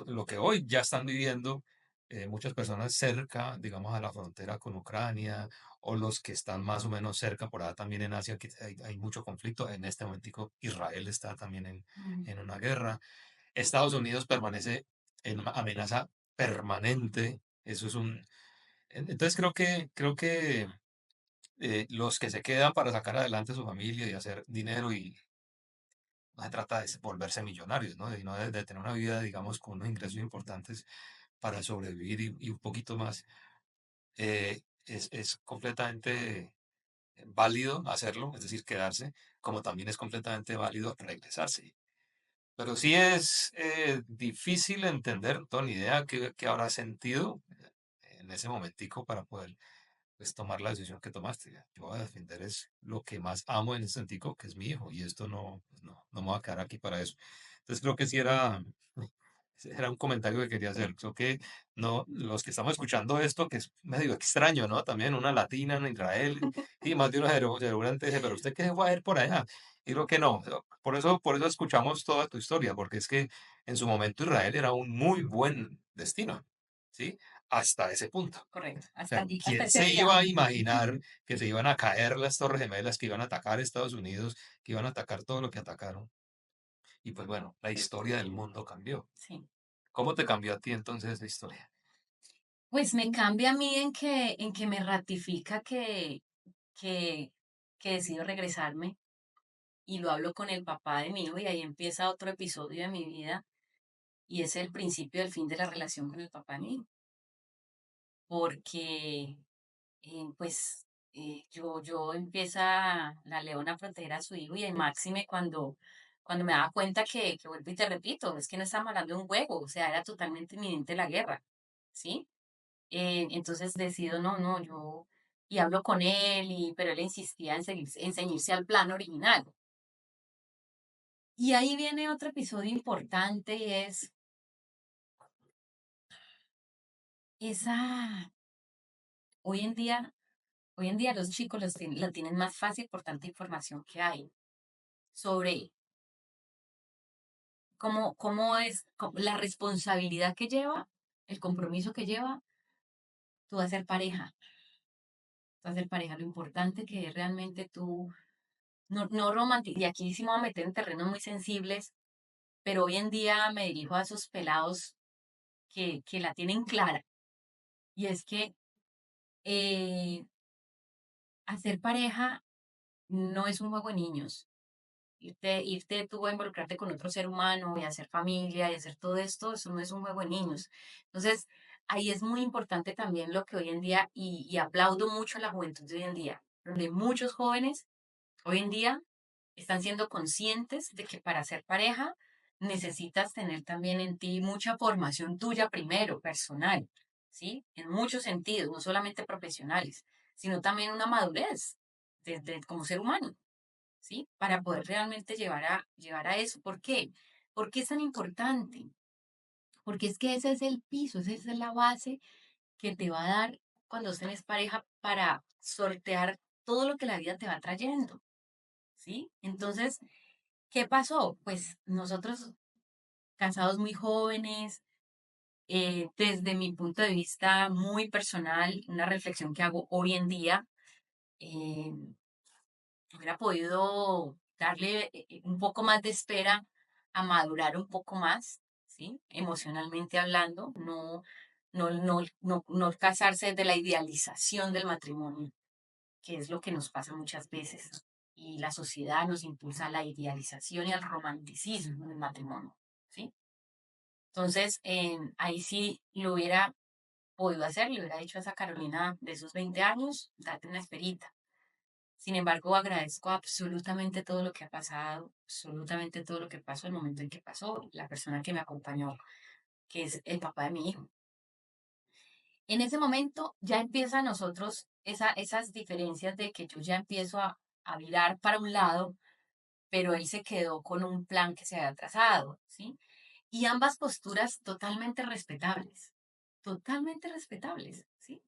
lo que hoy ya están viviendo muchas personas cerca, digamos, a la frontera con Ucrania, o los que están más o menos cerca, por allá también en Asia, que hay mucho conflicto. En este momentico Israel está también Mm. en una guerra. Estados Unidos permanece en una amenaza permanente. Eso es un... Entonces creo que los que se quedan para sacar adelante a su familia y hacer dinero, y no se trata de volverse millonarios, ¿no? Sino de tener una vida, digamos, con unos ingresos importantes para sobrevivir y un poquito más. Es completamente válido hacerlo, es decir, quedarse, como también es completamente válido regresarse. Pero sí es difícil entender, no tengo ni idea qué habrá sentido en ese momentico para poder pues, tomar la decisión que tomaste. Ya. Yo voy a defender es lo que más amo en ese sentido, que es mi hijo, y esto no, pues, no me voy a quedar aquí para eso. Entonces creo que sí era un comentario que quería hacer. Creo que no, los que estamos escuchando esto, que es medio extraño, ¿no? También una latina en Israel, y más de una seguramente dice, pero usted qué se fue a ver por allá. Y creo que no. Por eso escuchamos toda tu historia, porque es que en su momento Israel era un muy buen destino, ¿sí? Hasta ese punto. Correcto, O sea, hasta ¿quién ese se día. iba a imaginar que se iban a caer las Torres Gemelas, que iban a atacar Estados Unidos, que iban a atacar todo lo que atacaron? Y pues bueno, la historia del mundo cambió. Sí. ¿Cómo te cambió a ti entonces la historia? Pues me cambia a mí en que me ratifica que, que decido regresarme y lo hablo con el papá de mi hijo y ahí empieza otro episodio de mi vida y es el principio del fin de la relación con el papá de mi hijo. Porque pues yo empieza la leona a proteger a su hijo y en máxime cuando me daba cuenta que vuelvo y te repito, es que no estamos hablando de un juego, o sea, era totalmente inminente la guerra, ¿sí? Entonces decido, no, no, y hablo con él, pero él insistía en ceñirse al plan original. Y ahí viene otro episodio importante y es esa, hoy en día, hoy en día los chicos lo tienen más fácil por tanta información que hay sobre cómo es la responsabilidad que lleva, el compromiso que lleva tú a ser pareja, tú a ser pareja, lo importante que es realmente tú, no y aquí sí me voy a meter en terrenos muy sensibles, pero hoy en día me dirijo a esos pelados que la tienen clara, y es que eh, hacer pareja no es un juego de niños. Irte tú a involucrarte con otro ser humano y hacer familia y hacer todo esto, eso no es un juego de niños. Entonces, ahí es muy importante también lo que hoy en día, y aplaudo mucho a la juventud de hoy en día, donde muchos jóvenes hoy en día están siendo conscientes de que para ser pareja necesitas tener también en ti mucha formación tuya primero, personal, ¿sí? En muchos sentidos, no solamente profesionales, sino también una madurez como ser humano. ¿Sí? Para poder realmente llevar a eso. ¿Por qué? ¿Por qué es tan importante? Porque es que ese es el piso, esa es la base que te va a dar cuando tenés pareja para sortear todo lo que la vida te va trayendo, ¿sí? Entonces, ¿qué pasó? Pues nosotros casados muy jóvenes, desde mi punto de vista muy personal, una reflexión que hago hoy en día, eh, hubiera podido darle un poco más de espera a madurar un poco más, ¿sí? Emocionalmente hablando, no casarse de la idealización del matrimonio, que es lo que nos pasa muchas veces. Y la sociedad nos impulsa a la idealización y al romanticismo del matrimonio, ¿sí? Entonces, ahí sí lo hubiera podido hacer, le hubiera dicho a esa Carolina de esos 20 años, date una esperita. Sin embargo, agradezco absolutamente todo lo que ha pasado, absolutamente todo lo que pasó, el momento en que pasó, la persona que me acompañó, que es el papá de mi hijo. En ese momento ya empieza a nosotros esas diferencias de que yo ya empiezo a virar para un lado, pero él se quedó con un plan que se había trazado, ¿sí? Y ambas posturas totalmente respetables, ¿sí?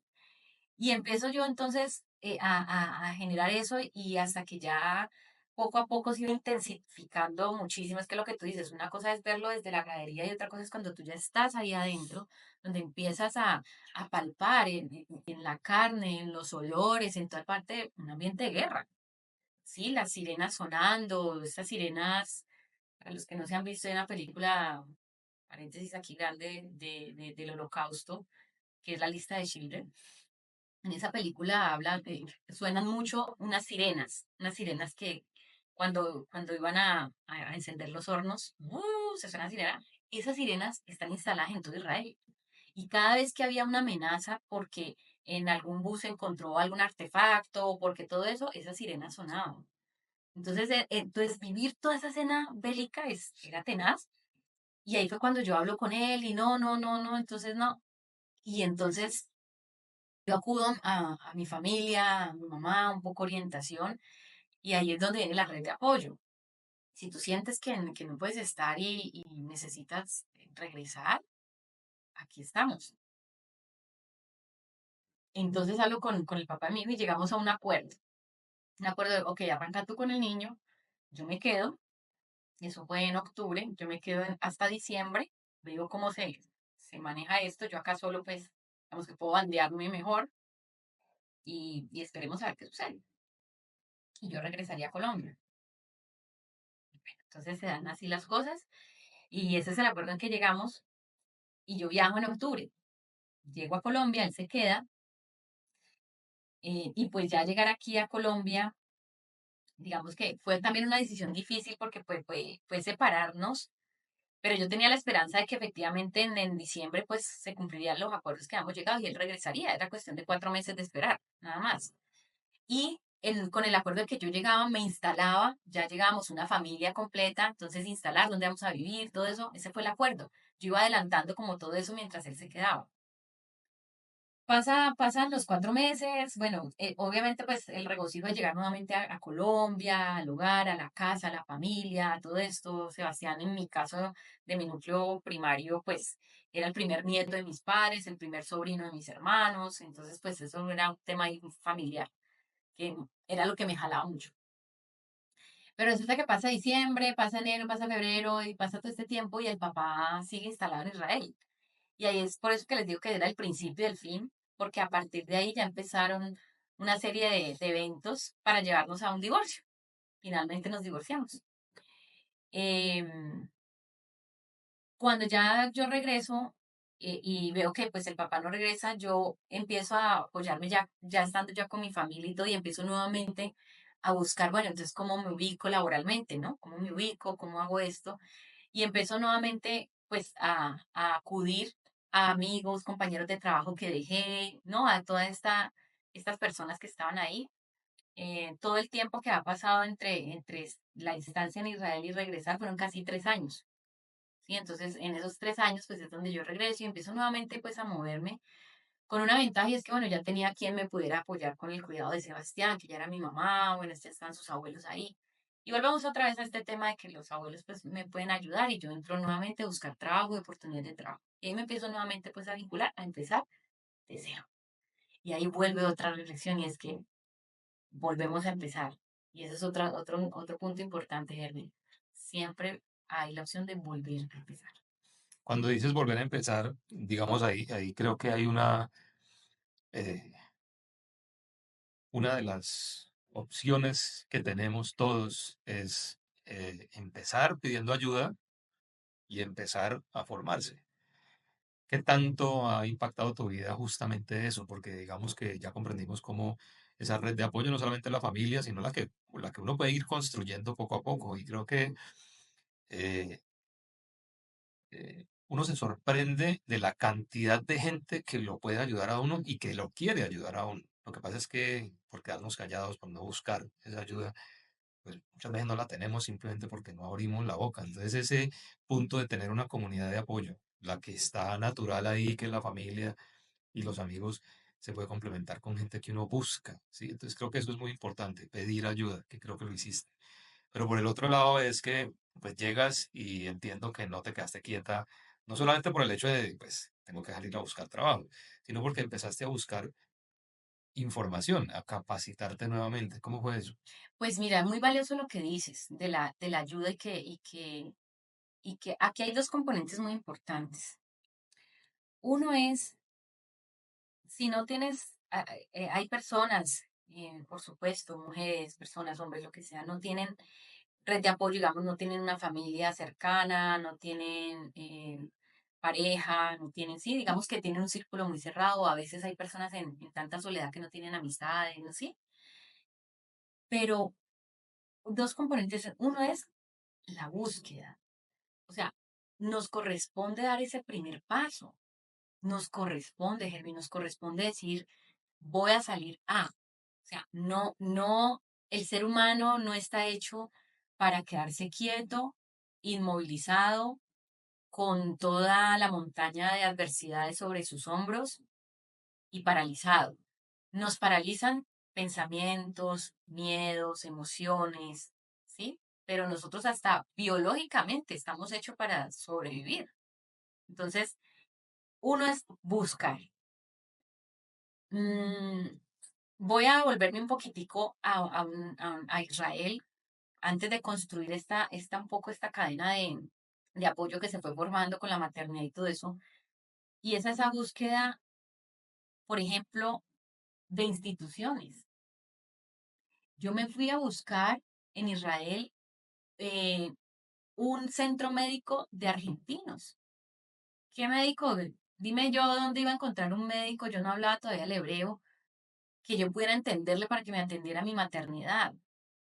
Y empiezo yo entonces a generar eso y hasta que ya poco a poco se iba intensificando muchísimo. Es que lo que tú dices, una cosa es verlo desde la gradería y otra cosa es cuando tú ya estás ahí adentro, donde empiezas a palpar en la carne, en los olores, en toda parte, un ambiente de guerra. Sí, las sirenas sonando, estas sirenas, para los que no se han visto en la película, paréntesis aquí grande, del Holocausto, que es la lista de Schindler. En esa película suenan mucho unas sirenas que cuando iban a encender los hornos, se suena sirena. Esas sirenas están instaladas en todo Israel. Y cada vez que había una amenaza porque en algún bus se encontró algún artefacto o porque todo eso, esas sirenas sonaban. Entonces, entonces vivir toda esa escena bélica era tenaz. Y ahí fue cuando yo hablo con él y no, no, no, no, entonces no. Y entonces yo acudo a mi familia, a mi mamá, un poco orientación, y ahí es donde viene la red de apoyo. Si tú sientes que no puedes estar y necesitas regresar, aquí estamos. Entonces hablo con el papá de mi hijo y llegamos a un acuerdo. Un acuerdo de, ok, arranca tú con el niño, yo me quedo, eso fue en octubre, yo me quedo hasta diciembre, veo cómo se maneja esto, yo acá solo pues, digamos que puedo bandearme mejor y esperemos a ver qué sucede. Y yo regresaría a Colombia. Entonces se dan así las cosas y ese es el acuerdo en que llegamos y yo viajo en octubre. Llego a Colombia, él se queda y pues ya llegar aquí a Colombia, digamos que fue también una decisión difícil porque fue separarnos, pero yo tenía la esperanza de que efectivamente en diciembre pues se cumplirían los acuerdos que habíamos llegado y él regresaría. Era cuestión de 4 meses de esperar, nada más. Y con el acuerdo de que yo llegaba, me instalaba, ya llegábamos una familia completa, entonces instalar dónde vamos a vivir, todo eso, ese fue el acuerdo. Yo iba adelantando como todo eso mientras él se quedaba. Pasan los 4 meses, bueno, obviamente pues el regocijo de llegar nuevamente a Colombia, al lugar, a la casa, a la familia, todo esto. Sebastián, en mi caso, de mi núcleo primario, pues era el primer nieto de mis padres, el primer sobrino de mis hermanos, entonces pues eso era un tema ahí familiar, que era lo que me jalaba mucho. Pero resulta que pasa diciembre, pasa enero, pasa febrero y pasa todo este tiempo y el papá sigue instalado en Israel. Y ahí es por eso que les digo que era el principio del fin, porque a partir de ahí ya empezaron una serie de eventos para llevarnos a un divorcio. Finalmente nos divorciamos. Em, Cuando ya yo regreso y veo que pues el papá no regresa, yo empiezo a apoyarme ya estando ya con mi familia y todo, y empiezo nuevamente a buscar, bueno, entonces cómo me ubico laboralmente, ¿no? ¿Cómo me ubico? ¿Cómo hago esto? Y empezó nuevamente pues a acudir a amigos, compañeros de trabajo que dejé, ¿no? A todas estas personas que estaban ahí. Todo el tiempo que ha pasado entre la instancia en Israel y regresar fueron casi 3 años, ¿sí? Entonces, en esos 3 años, pues es donde yo regreso y empiezo nuevamente pues a moverme con una ventaja y es que, bueno, ya tenía quien me pudiera apoyar con el cuidado de Sebastián, que ya era mi mamá, bueno, ya están sus abuelos ahí. Y volvamos otra vez a este tema de que los abuelos pues me pueden ayudar y yo entro nuevamente a buscar trabajo y oportunidades de trabajo. Y ahí me empiezo nuevamente pues a vincular, a empezar de cero. Y ahí vuelve otra reflexión y es que volvemos a empezar. Y ese es otro punto importante, Germán. Siempre hay la opción de volver a empezar. Cuando dices volver a empezar, digamos ahí creo que hay eh, una de las opciones que tenemos todos es empezar pidiendo ayuda y empezar a formarse. ¿Qué tanto ha impactado tu vida justamente eso? Porque digamos que ya comprendimos cómo esa red de apoyo no solamente la familia, sino la que uno puede ir construyendo poco a poco. Y creo que eh, uno se sorprende de la cantidad de gente que lo puede ayudar a uno y que lo quiere ayudar a uno. Lo que pasa es que por quedarnos callados, por no buscar esa ayuda, pues muchas veces no la tenemos simplemente porque no abrimos la boca. Entonces ese punto de tener una comunidad de apoyo, la que está natural ahí, que es la familia y los amigos, se puede complementar con gente que uno busca, ¿sí? Entonces creo que eso es muy importante, pedir ayuda, que creo que lo hiciste. Pero por el otro lado es que pues llegas y entiendo que no te quedaste quieta, no solamente por el hecho de, pues, tengo que salir a buscar trabajo, sino porque empezaste a buscar información, a capacitarte nuevamente. ¿Cómo fue eso? Pues mira, muy valioso lo que dices de la ayuda y que aquí hay dos componentes muy importantes. Uno es, si no tienes, hay personas, por supuesto, mujeres, personas, hombres, lo que sea, no tienen red de apoyo, digamos, no tienen una familia cercana, no tienen pareja, no tienen, sí, digamos que tienen un círculo muy cerrado, a veces hay personas en tanta soledad que no tienen amistades, ¿no? Sí, pero dos componentes, uno es la búsqueda. O sea, nos corresponde dar ese primer paso. Nos corresponde, Germín, nos corresponde decir, voy a salir a. O sea, no, no El ser humano no está hecho para quedarse quieto, inmovilizado, con toda la montaña de adversidades sobre sus hombros y paralizado. Nos paralizan pensamientos, miedos, emociones, ¿sí? Pero nosotros hasta biológicamente estamos hechos para sobrevivir. Entonces, uno es buscar. Mm, voy a volverme un poquitico a Israel antes de construir un poco esta cadena de apoyo que se fue formando con la maternidad y todo eso. Y es esa búsqueda, por ejemplo, de instituciones. Yo me fui a buscar en Israel eh, un centro médico de argentinos. ¿Qué médico? Dime yo dónde iba a encontrar un médico, yo no hablaba todavía el hebreo, que yo pudiera entenderle para que me atendiera mi maternidad.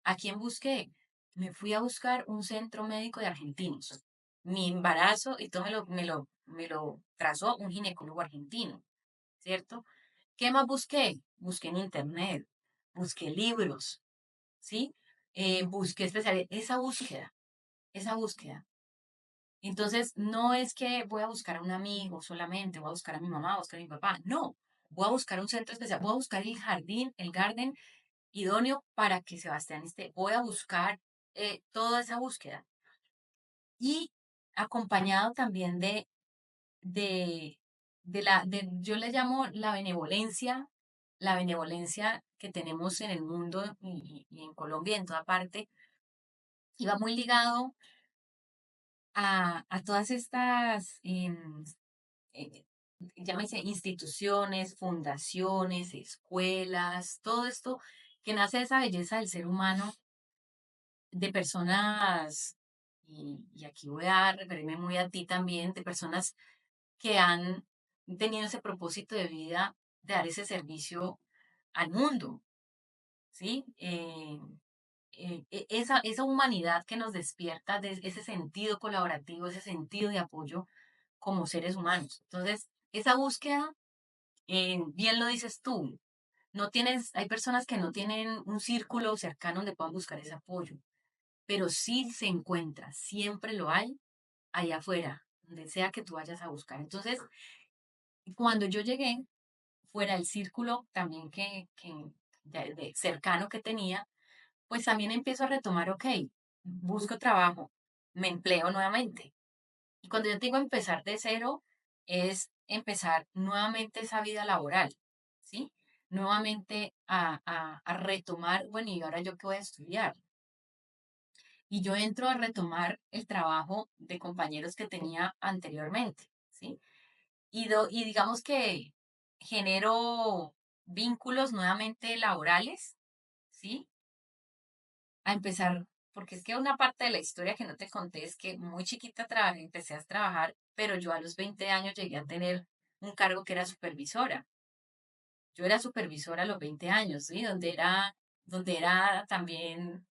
¿A quién busqué? Me fui a buscar un centro médico de argentinos. Mi embarazo y todo me lo trazó un ginecólogo argentino, ¿cierto? ¿Qué más busqué? Busqué en internet, busqué libros, ¿sí? Busqué especialidad, esa búsqueda. Entonces, no es que voy a buscar a un amigo solamente, voy a buscar a mi mamá, voy a buscar a mi papá, no. Voy a buscar un centro especial, voy a buscar el jardín, el garden idóneo para que Sebastián esté. Voy a buscar toda esa búsqueda y acompañado también de, yo le llamo la benevolencia que tenemos en el mundo y en Colombia, en toda parte, y va muy ligado a todas estas, eh, llámese instituciones, fundaciones, escuelas, todo esto que nace de esa belleza del ser humano, de personas, y aquí voy a referirme muy a ti también, de personas que han tenido ese propósito de vida de dar ese servicio al mundo, ¿sí? Esa humanidad que nos despierta, de ese sentido colaborativo, ese sentido de apoyo como seres humanos. Entonces, esa búsqueda, bien lo dices tú, no tienes, hay personas que no tienen un círculo cercano donde puedan buscar ese apoyo, pero sí se encuentra, siempre lo hay allá afuera, donde sea que tú vayas a buscar. Entonces, cuando yo llegué, fuera el círculo también de cercano que tenía, pues también empiezo a retomar, ok, busco trabajo, me empleo nuevamente. Y cuando yo te digo empezar de cero, es empezar nuevamente esa vida laboral, ¿sí? Nuevamente a retomar, bueno, ¿y ahora yo qué voy a estudiar? Y yo entro a retomar el trabajo de compañeros que tenía anteriormente, ¿sí? Y digamos que genero vínculos nuevamente laborales, ¿sí? A empezar, porque es que una parte de la historia que no te conté es que muy chiquita empecé a trabajar, pero yo a los 20 años llegué a tener un cargo que era supervisora. Yo era supervisora a los 20 años, ¿sí? Donde era también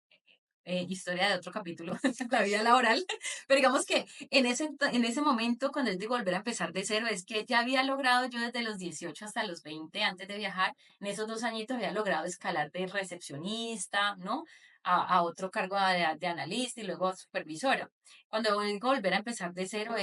historia de otro capítulo, la vida laboral, pero digamos que en ese momento, cuando es de volver a empezar de cero, es que ya había logrado yo desde los 18 hasta los 20 antes de viajar, en esos 2 añitos había logrado escalar de recepcionista, ¿no? A otro cargo de analista y luego a supervisora. Cuando digo volver a empezar de cero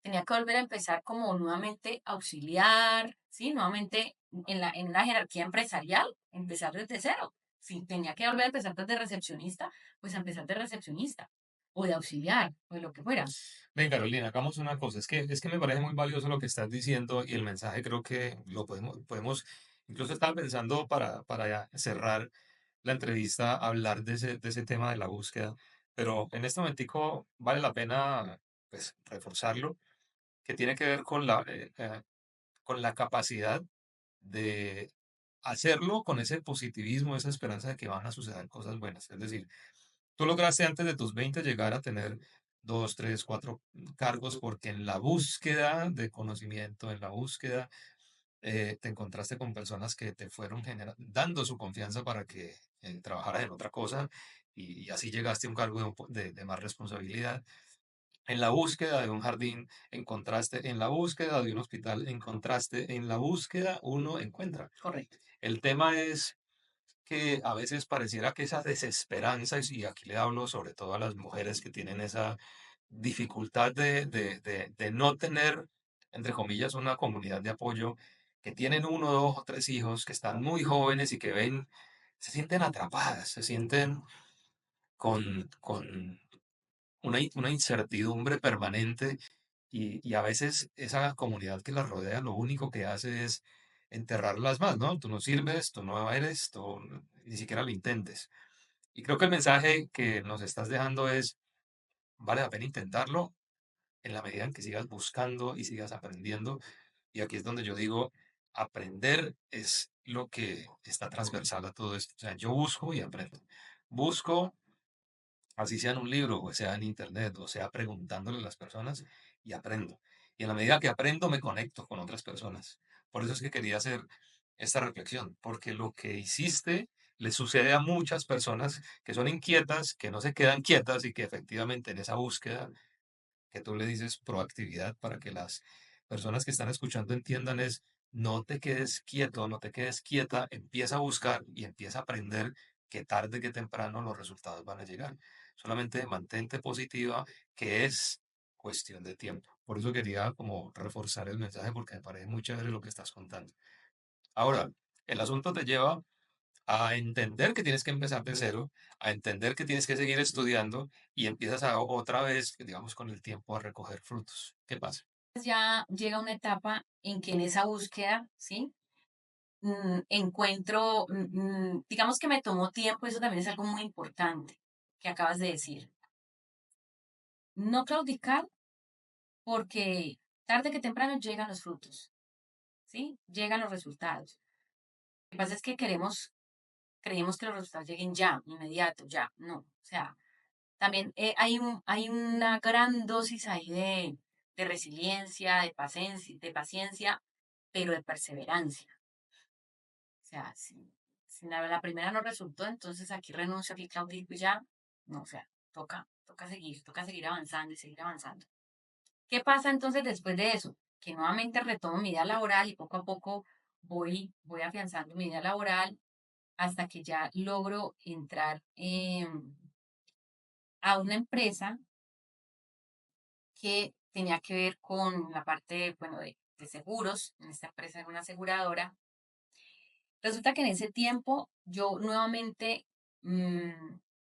tenía que volver a empezar como nuevamente auxiliar, ¿sí? Nuevamente en una jerarquía empresarial, empezar desde cero. Si tenía que volver a empezar desde recepcionista, pues a empezar de recepcionista o de auxiliar o de lo que fuera. Ven, Carolina, hagamos una cosa. Es que me parece muy valioso lo que estás diciendo y el mensaje creo que lo podemos, incluso estaba pensando para ya cerrar la entrevista, hablar de ese tema de la búsqueda, pero en este momentico vale la pena pues reforzarlo, que tiene que ver con la capacidad de hacerlo con ese positivismo, esa esperanza de que van a suceder cosas buenas. Es decir, tú lograste antes de tus 20 llegar a tener dos, tres, cuatro cargos porque en la búsqueda de conocimiento, en la búsqueda, te encontraste con personas que te fueron dando su confianza para que trabajaras en otra cosa y así llegaste a un cargo de más responsabilidad. En la búsqueda de un jardín encontraste, en la búsqueda de un hospital encontraste, en la búsqueda uno encuentra. Correcto. El tema es que a veces pareciera que esa desesperanza, y aquí le hablo sobre todo a las mujeres que tienen esa dificultad de no tener, entre comillas, una comunidad de apoyo, que tienen uno, dos o tres hijos, que están muy jóvenes y que ven, se sienten atrapadas, se sienten con una incertidumbre permanente y a veces esa comunidad que las rodea lo único que hace es enterrarlas más, ¿no? Tú no sirves, tú no eres, tú ni siquiera lo intentes. Y creo que el mensaje que nos estás dejando es, vale la pena intentarlo en la medida en que sigas buscando y sigas aprendiendo. Y aquí es donde yo digo, aprender es lo que está transversal a todo esto. O sea, yo busco y aprendo. Busco, así sea en un libro, o sea en internet, o sea preguntándole a las personas y aprendo. Y en la medida que aprendo, me conecto con otras personas. Por eso es que quería hacer esta reflexión, porque lo que hiciste le sucede a muchas personas que son inquietas, que no se quedan quietas y que efectivamente en esa búsqueda que tú le dices proactividad para que las personas que están escuchando entiendan es no te quedes quieto, no te quedes quieta, empieza a buscar y empieza a aprender que tarde que temprano los resultados van a llegar. Solamente mantente positiva, que es cuestión de tiempo. Por eso quería como reforzar el mensaje porque me parece muy chévere lo que estás contando. Ahora, el asunto te lleva a entender que tienes que empezar de cero, a entender que tienes que seguir estudiando y empiezas a otra vez, digamos, con el tiempo a recoger frutos. ¿Qué pasa? Ya llega una etapa en que en esa búsqueda, ¿sí? Encuentro, digamos que me tomó tiempo, eso también es algo muy importante que acabas de decir. No claudicar porque tarde que temprano llegan los frutos, ¿sí? Llegan los resultados. Lo que pasa es que creemos que los resultados lleguen ya, inmediato, ya. No, o sea, también hay una gran dosis ahí de resiliencia, de paciencia, pero de perseverancia. O sea, si la primera no resultó, entonces aquí renuncio, aquí claudico y ya. No, o sea, toca seguir avanzando y seguir avanzando. ¿Qué pasa entonces después de eso? Que nuevamente retomo mi vida laboral y poco a poco voy afianzando mi vida laboral hasta que ya logro entrar a una empresa que tenía que ver con la parte, bueno, de seguros. En esta empresa era una aseguradora. Resulta que en ese tiempo yo nuevamente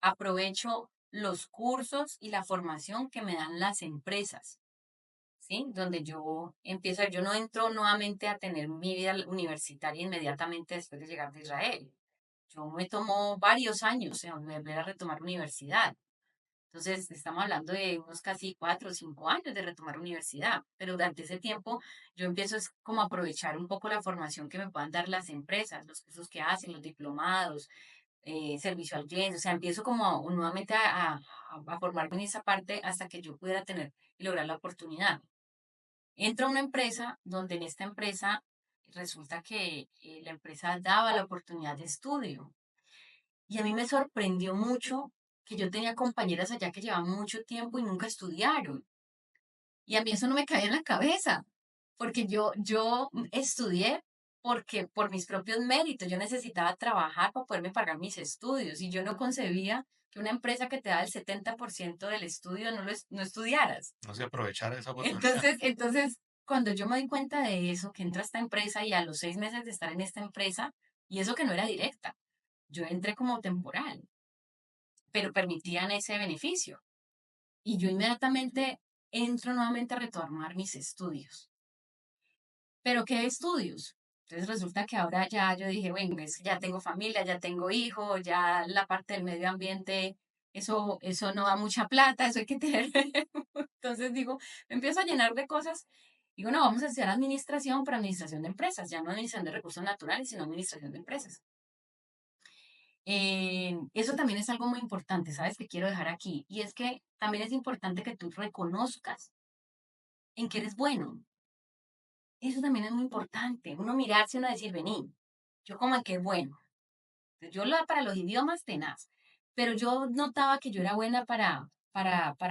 aprovecho los cursos y la formación que me dan las empresas, ¿sí? Donde yo no entro nuevamente a tener mi vida universitaria inmediatamente después de llegar de Israel. Yo me tomo varios años en volver a retomar universidad. Entonces, estamos hablando de unos casi 4 o 5 años de retomar universidad, pero durante ese tiempo yo empiezo es como a aprovechar un poco la formación que me puedan dar las empresas, los cursos que hacen, los diplomados, servicio al cliente, o sea, empiezo como nuevamente a formarme en esa parte hasta que yo pudiera tener y lograr la oportunidad. Entro a una empresa donde en esta empresa resulta que la empresa daba la oportunidad de estudio. Y a mí me sorprendió mucho que yo tenía compañeras allá que llevaban mucho tiempo y nunca estudiaron. Y a mí eso no me caía en la cabeza, porque yo estudié porque por mis propios méritos, yo necesitaba trabajar para poderme pagar mis estudios y yo no concebía que una empresa que te da el 70% del estudio no estudiaras. No sé, aprovechar esa oportunidad. Entonces, cuando yo me doy cuenta de eso, que entra a esta empresa y a los 6 meses de estar en esta empresa, y eso que no era directa, yo entré como temporal, pero permitían ese beneficio. Y yo inmediatamente entro nuevamente a retomar mis estudios. ¿Pero qué estudios? Entonces resulta que ahora ya yo dije, bueno, ya tengo familia, ya tengo hijos, ya la parte del medio ambiente, eso no da mucha plata, eso hay que tener. Entonces digo, me empiezo a llenar de cosas. Digo, no, vamos a hacer administración para administración de empresas, ya no administración de recursos naturales, sino administración de empresas. Eso también es algo muy importante, ¿sabes? Que quiero dejar aquí. Y es que también es importante que tú reconozcas en qué eres bueno. Eso también es muy importante. Uno mirarse, uno decir, vení, yo como en qué bueno. Yo para los idiomas tenaz, pero yo notaba que yo era buena para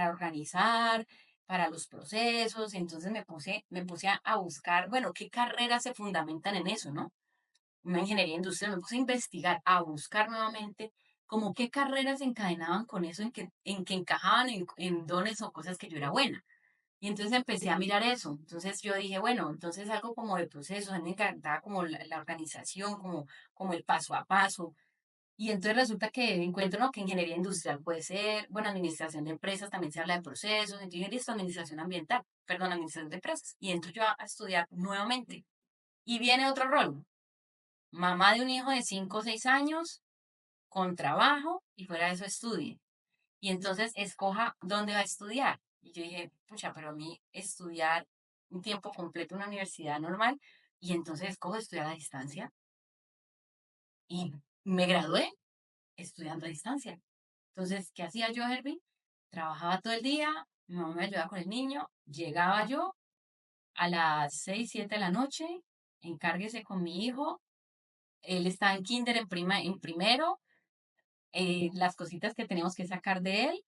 organizar, para los procesos, entonces me puse a buscar, bueno, qué carreras se fundamentan en eso, ¿no? una ingeniería industrial, me puse a investigar, a buscar nuevamente como qué carreras encadenaban con eso, en que encajaban en dones o cosas que yo era buena. Y entonces empecé a mirar eso. Entonces yo dije, bueno, entonces algo como de procesos, a mí me encantaba como la organización, como el paso a paso. Y entonces resulta que encuentro, ¿no? Que ingeniería industrial puede ser, bueno, administración de empresas, también se habla de procesos, entonces yo dije, administración ambiental, perdón, administración de empresas. Y entro yo a estudiar nuevamente. Y viene otro rol, mamá de un hijo de 5 o 6 años, con trabajo, y fuera de eso estudie. Y entonces escoja dónde va a estudiar. Y yo dije, pucha, pero a mí estudiar un tiempo completo en una universidad normal, y entonces escojo estudiar a distancia. Y me gradué estudiando a distancia. Entonces, ¿qué hacía yo, Herbie? Trabajaba todo el día, mi mamá me ayudaba con el niño, llegaba yo a las 6 7 de la noche, encárguese con mi hijo, él está en kinder en primero, las cositas que tenemos que sacar de él,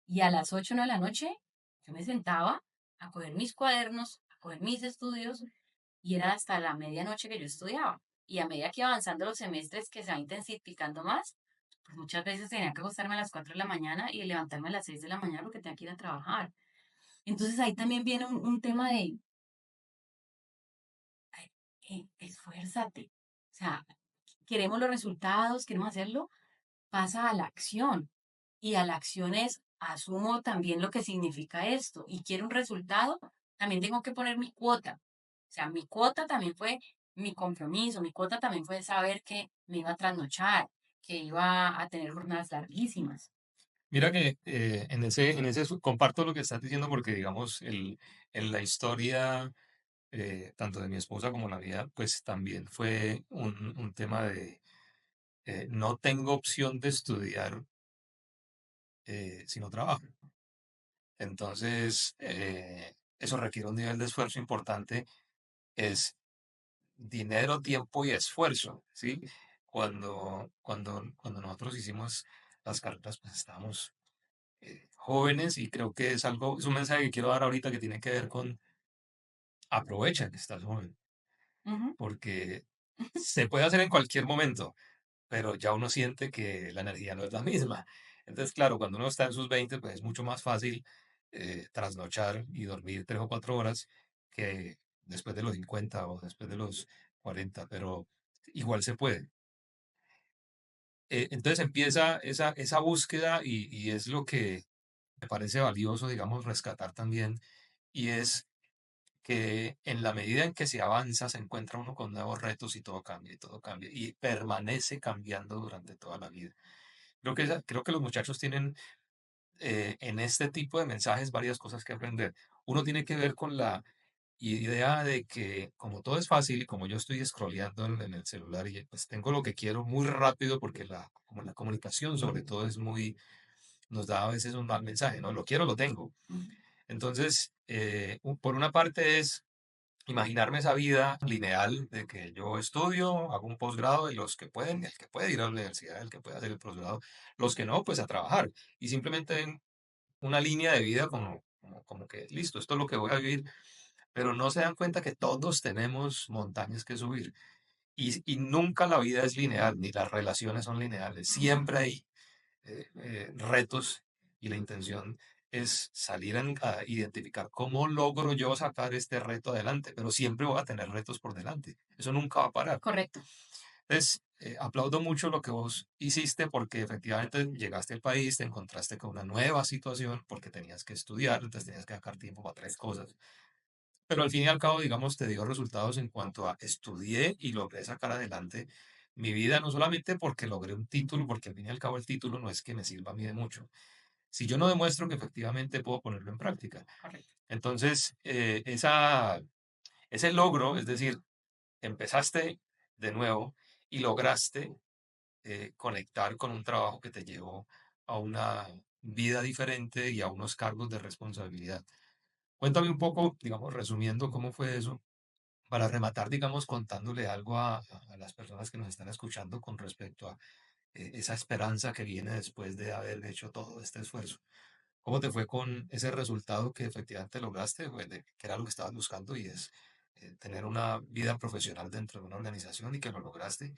y a las 8 o 9 de la noche yo me sentaba a coger mis cuadernos, a coger mis estudios, y era hasta la medianoche que yo estudiaba. Y a medida que iba avanzando los semestres, que se va intensificando más, pues muchas veces tenía que acostarme a las 4 de la mañana y levantarme a las 6 de la mañana porque tenía que ir a trabajar. Entonces ahí también viene un tema de, ay, esfuérzate. O sea, queremos los resultados, queremos hacerlo, pasa a la acción. Y a la acción es, asumo también lo que significa esto y quiero un resultado, también tengo que poner mi cuota. O sea, mi cuota también fue mi compromiso, mi cuota también fue saber que me iba a trasnochar, que iba a tener jornadas larguísimas. Mira que comparto lo que estás diciendo porque, digamos, en la historia, tanto de mi esposa como la mía, pues también fue un tema de no tengo opción de estudiar si no trabajo. Entonces, eso requiere un nivel de esfuerzo importante, es dinero, tiempo y esfuerzo, ¿sí? Cuando nosotros hicimos las carreras, pues estábamos jóvenes y creo que es un mensaje que quiero dar ahorita que tiene que ver con aprovecha que estás joven, Ujú, porque se puede hacer en cualquier momento, pero ya uno siente que la energía no es la misma. Entonces, claro, cuando uno está en sus 20, pues es mucho más fácil trasnochar y dormir 3 o 4 horas que después de los 50 o después de los 40, pero igual se puede. Entonces empieza esa búsqueda y es lo que me parece valioso, digamos, rescatar también, y es que en la medida en que se avanza, se encuentra uno con nuevos retos y todo cambia, y permanece cambiando durante toda la vida. Creo que los muchachos tienen en este tipo de mensajes varias cosas que aprender. Uno tiene que ver con la idea de que como todo es fácil y como yo estoy scrolleando en el celular y pues tengo lo que quiero muy rápido porque como la comunicación sobre todo es muy, nos da a veces un mal mensaje, ¿no? Lo quiero, lo tengo. ujú, Entonces, por una parte es imaginarme esa vida lineal de que yo estudio, hago un posgrado y los que pueden, el que puede ir a la universidad, el que puede hacer el posgrado, los que no, pues a trabajar. Y simplemente en una línea de vida como que, listo, esto es lo que voy a vivir, pero no se dan cuenta que todos tenemos montañas que subir. Y nunca la vida es lineal, ni las relaciones son lineales. ujú. Siempre hay retos y la intención es salir a identificar cómo logro yo sacar este reto adelante, pero siempre voy a tener retos por delante. Eso nunca va a parar. Correcto. Entonces, aplaudo mucho lo que vos hiciste porque efectivamente llegaste al país, te encontraste con una nueva situación porque tenías que estudiar, entonces tenías que sacar tiempo para 3 cosas. Pero al fin y al cabo, digamos, te dio resultados en cuanto a estudié y logré sacar adelante mi vida, no solamente porque logré un título, porque al fin y al cabo el título no es que me sirva a mí de mucho, si yo no demuestro que efectivamente puedo ponerlo en práctica. Correcto. Entonces, ese logro, es decir, empezaste de nuevo y lograste conectar con un trabajo que te llevó a una vida diferente y a unos cargos de responsabilidad. Cuéntame un poco, digamos, resumiendo cómo fue eso, para rematar, digamos, contándole algo a las personas que nos están escuchando con respecto a esa esperanza que viene después de haber hecho todo este esfuerzo. ¿Cómo te fue con ese resultado que efectivamente lograste, pues, que era lo que estabas buscando y es tener una vida profesional dentro de una organización y que lo lograste.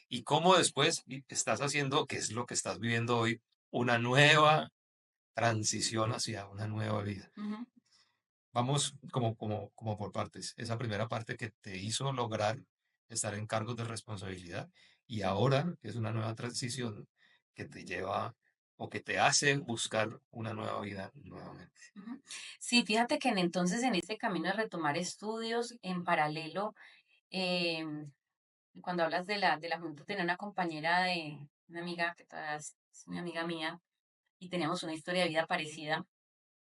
Y cómo después estás haciendo, que es lo que estás viviendo hoy, una nueva transición hacia una nueva vida. Ujú, Vamos como por partes. Esa primera parte que te hizo lograr estar en cargos de responsabilidad y ahora es una nueva transición que te lleva o que te hace buscar una nueva vida nuevamente. ujú. Sí, fíjate que entonces en este camino de retomar estudios en paralelo, em, cuando hablas de la juventud, tenía una compañera de una amiga que todavía es una amiga mía y teníamos una historia de vida parecida.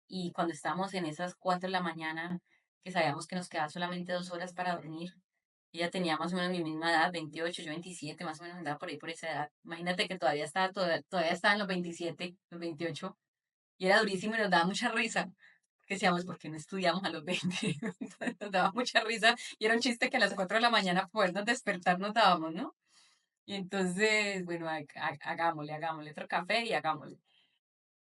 Y cuando estábamos en esas 4 de la mañana, que sabíamos que nos quedaba solamente 2 horas para dormir, ella tenía más o menos mi misma edad, 28, yo 27, más o menos andaba por ahí por esa edad. Imagínate que todavía estaba en los 27, los 28, y era durísimo y nos daba mucha risa. Que decíamos, ¿por qué no estudiamos a los 20? Nos daba mucha risa y era un chiste que a las 4 de la mañana podernos despertar nos dábamos, ¿no? Y entonces, bueno, hagámosle, hagámosle otro café y hagámosle.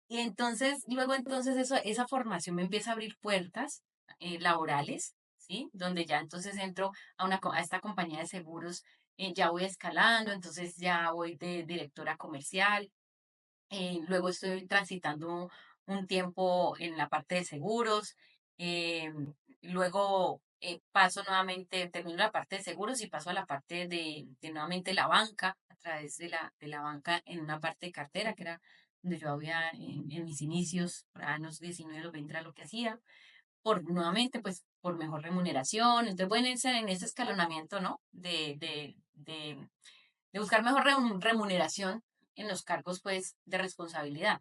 Y entonces, luego entonces esa formación me empieza a abrir puertas laborales, ¿sí? Donde ya entonces entro a esta compañía de seguros, ya voy escalando, entonces ya voy de directora comercial, luego estoy transitando un tiempo en la parte de seguros, eh, luego paso nuevamente, termino la parte de seguros y paso a la parte de nuevamente la banca, a través de la banca en una parte de cartera, que era donde yo había en mis inicios, para los 19 los 20 era lo que hacía, por nuevamente, pues, por mejor remuneración. Entonces, bueno, en ese escalonamiento, ¿no? De buscar mejor remuneración en los cargos, pues, de responsabilidad.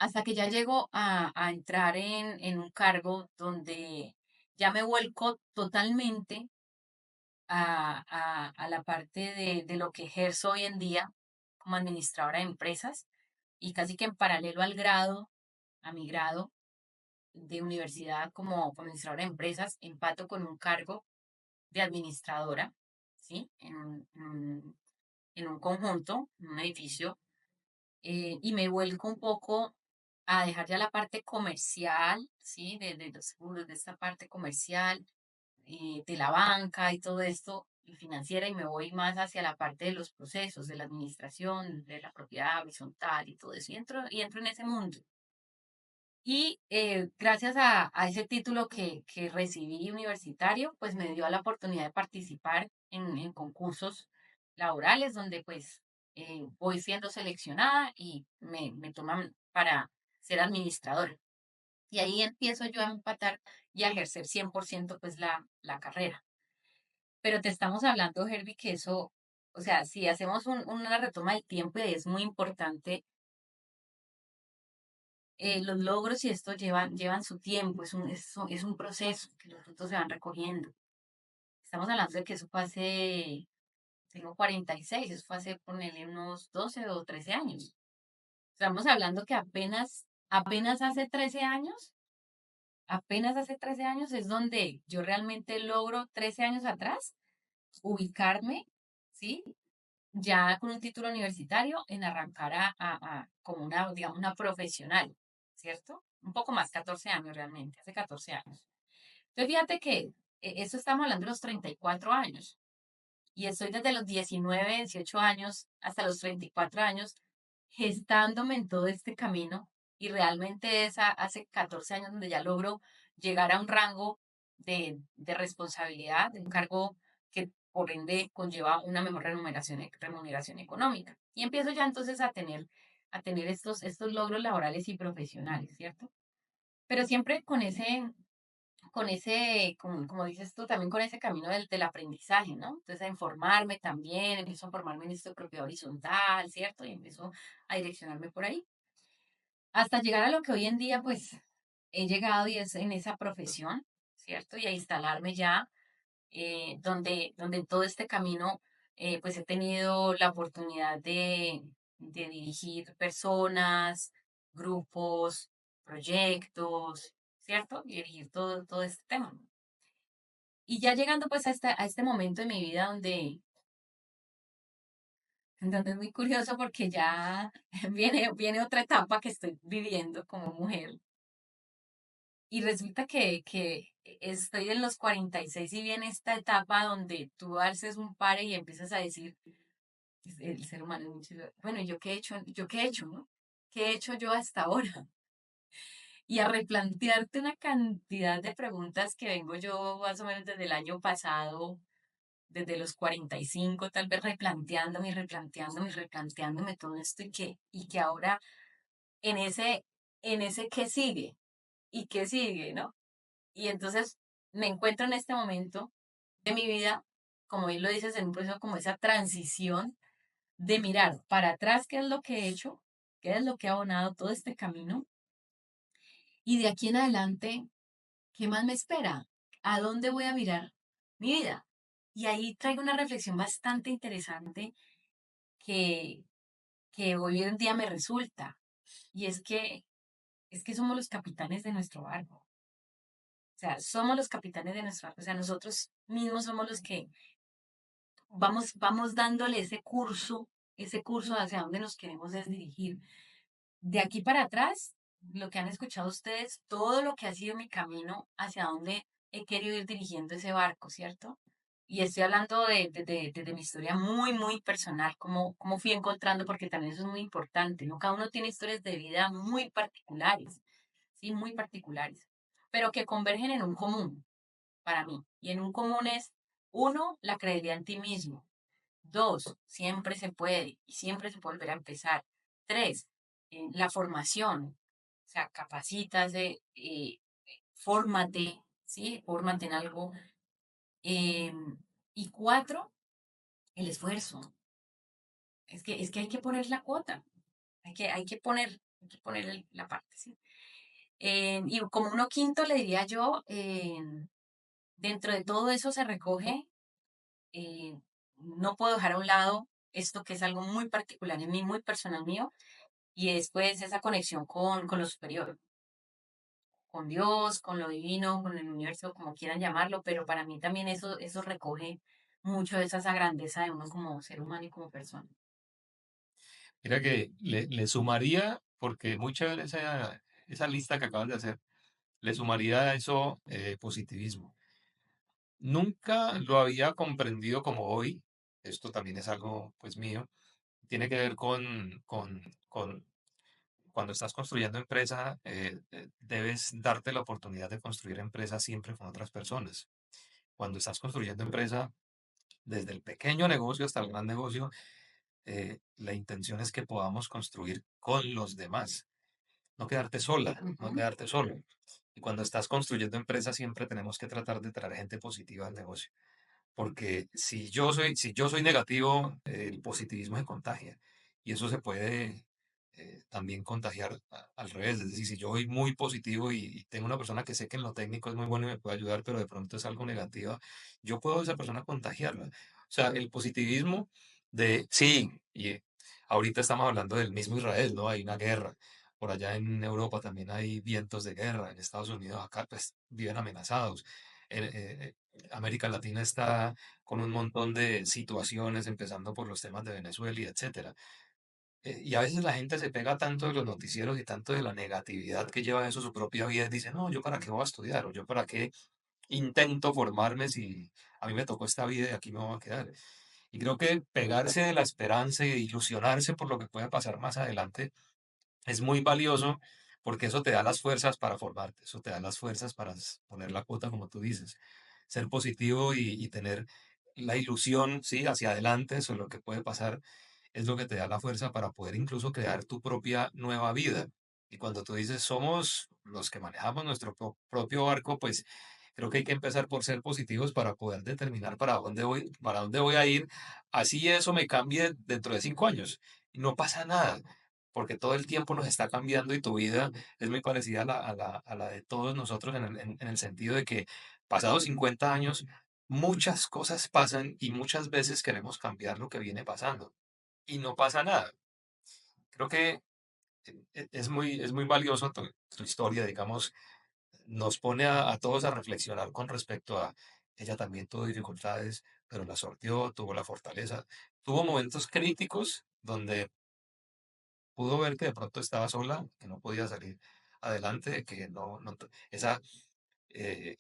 Hasta que ya llego a entrar en un cargo donde ya me vuelco totalmente a la parte de lo que ejerzo hoy en día como administradora de empresas y casi que en paralelo al grado, a mi grado de universidad como administradora de empresas, empato con un cargo de administradora, ¿sí? En un conjunto, en un edificio, y me vuelco un poco a dejar ya la parte comercial, ¿sí? De los seguros, de esta parte comercial, de la banca y todo esto, y financiera, y me voy más hacia la parte de los procesos, de la administración, de la propiedad horizontal y todo eso, y entro en ese mundo. Y gracias a ese título que recibí universitario, pues me dio la oportunidad de participar en concursos laborales donde pues voy siendo seleccionada y me toman para ser administradora. Y ahí empiezo yo a empatar y a ejercer 100% pues la carrera. Pero te estamos hablando, Herbie, que eso, o sea, si hacemos una retoma del tiempo y es muy importante, los logros y esto llevan su tiempo, es un proceso que los frutos se van recogiendo. Estamos hablando de que eso fue hace, tengo 46, eso fue hace, ponerle unos 12 o 13 años. Estamos hablando que apenas hace 13 años, apenas hace 13 años es donde yo realmente logro 13 años atrás ubicarme, ¿sí? Ya con un título universitario en arrancar como una, digamos, una profesional, ¿cierto? Un poco más, 14 años realmente, hace 14 años. Entonces fíjate que eso estamos hablando de los 34 años y estoy desde los 19, 18 años hasta los 34 años gestándome en todo este camino y realmente es hace 14 años donde ya logro llegar a un rango de responsabilidad, de un cargo que por ende conlleva una mejor remuneración económica. Y empiezo ya entonces a tener estos logros laborales y profesionales, ¿cierto? Pero siempre como dices tú, también con ese camino del aprendizaje, ¿no? Entonces, a informarme también, empiezo a formarme en esto de propiedad horizontal, ¿cierto? Y empiezo a direccionarme por ahí. Hasta llegar a lo que hoy en día, pues, he llegado y es en esa profesión, ¿cierto? Y a instalarme ya, donde en todo este camino, pues, he tenido la oportunidad de dirigir personas, grupos, proyectos, ¿cierto? Y dirigir todo este tema. Y ya llegando pues a este momento de mi vida donde es muy curioso porque ya viene otra etapa que estoy viviendo como mujer. Y resulta que estoy en los 46 y viene esta etapa donde tú haces un pare y empiezas a decir, el ser humano es mucho, bueno, ¿yo qué he hecho? ¿Yo qué he hecho, no? ¿Qué he hecho yo hasta ahora? Y a replantearte una cantidad de preguntas que vengo yo más o menos desde el año pasado, desde los 45 tal vez replanteándome y replanteándome y replanteándome todo esto y que ahora en en ese qué sigue y qué sigue, ¿no? Y entonces me encuentro en este momento de mi vida, como bien lo dices, en un proceso como esa transición de mirar para atrás qué es lo que he hecho, qué es lo que ha abonado todo este camino y de aquí en adelante, ¿qué más me espera? ¿A dónde voy a mirar mi vida? Y ahí traigo una reflexión bastante interesante que, que hoy en día me resulta, y es que somos los capitanes de nuestro barco. O sea, somos los capitanes de nuestro barco. O sea, nosotros mismos somos los que vamos dándole ese curso hacia dónde nos queremos es dirigir. De aquí para atrás, lo que han escuchado ustedes, todo lo que ha sido mi camino hacia dónde he querido ir dirigiendo ese barco, ¿cierto? Y estoy hablando de mi historia muy, muy personal, cómo fui encontrando, porque también eso es muy importante, ¿no? Cada uno tiene historias de vida muy particulares, ¿sí? Muy particulares, pero que convergen en un común para mí. Y en un común es, uno, la credibilidad en ti mismo. Dos, siempre se puede y siempre se puede volver a empezar. Tres, la formación. O sea, capacítate, fórmate, ¿sí? Fórmate en algo. Y cuatro, el esfuerzo. Es que hay que poner la cuota. Hay que poner la parte, ¿sí? Y como uno quinto le diría yo, dentro de todo eso se recoge, eh, no puedo dejar a un lado esto que es algo muy particular en mí, muy personal mío, y después esa conexión con lo superior, con Dios, con lo divino, con el universo, como quieran llamarlo, pero para mí también eso recoge mucho de esa grandeza de uno como ser humano y como persona. Mira que le sumaría, porque muy chévere esa lista que acabas de hacer, le sumaría a eso positivismo. Nunca lo había comprendido como hoy. Esto también es algo pues mío. Tiene que ver con cuando estás construyendo empresa, debes darte la oportunidad de construir empresa siempre con otras personas. Cuando estás construyendo empresa, desde el pequeño negocio hasta el gran negocio, la intención es que podamos construir con los demás, no quedarte sola, no Ujú. quedarte solo. Y cuando estás construyendo empresa, siempre tenemos que tratar de traer gente positiva al negocio. Porque si yo soy negativo, el positivismo se contagia. Y eso se puede también contagiar al revés. Es decir, si yo soy muy positivo y tengo una persona que sé que en lo técnico es muy bueno y me puede ayudar, pero de pronto es algo negativo, yo puedo a esa persona contagiarla. O sea, el positivismo de, sí, y ahorita estamos hablando del mismo Israel, ¿no? Hay una guerra. Por allá en Europa también hay vientos de guerra. En Estados Unidos acá pues viven amenazados. América Latina está con un montón de situaciones, empezando por los temas de Venezuela y etcétera. Y a veces la gente se pega tanto de los noticieros y tanto de la negatividad que lleva eso a su propia vida y dice, no, yo para qué voy a estudiar o yo para qué intento formarme si a mí me tocó esta vida y aquí me voy a quedar. Y creo que pegarse de la esperanza y ilusionarse por lo que puede pasar más adelante es muy valioso porque eso te da las fuerzas para formarte, eso te da las fuerzas para poner la cuota, como tú dices, ser positivo y tener la ilusión, sí, hacia adelante sobre lo que puede pasar, es lo que te da la fuerza para poder incluso crear tu propia nueva vida. Y cuando tú dices somos los que manejamos nuestro propio barco, pues creo que hay que empezar por ser positivos para poder determinar para dónde voy a ir, así eso me cambie dentro de 5 años. Y no pasa nada porque todo el tiempo nos está cambiando y tu vida es muy parecida a la de todos nosotros en el sentido de que pasados 50 años, muchas cosas pasan y muchas veces queremos cambiar lo que viene pasando y no pasa nada. Creo que es muy valioso tu historia, digamos, nos pone a todos a reflexionar con respecto a ella también tuvo dificultades, pero las sorteó, tuvo la fortaleza, tuvo momentos críticos donde pudo ver que de pronto estaba sola, que no podía salir adelante, que esa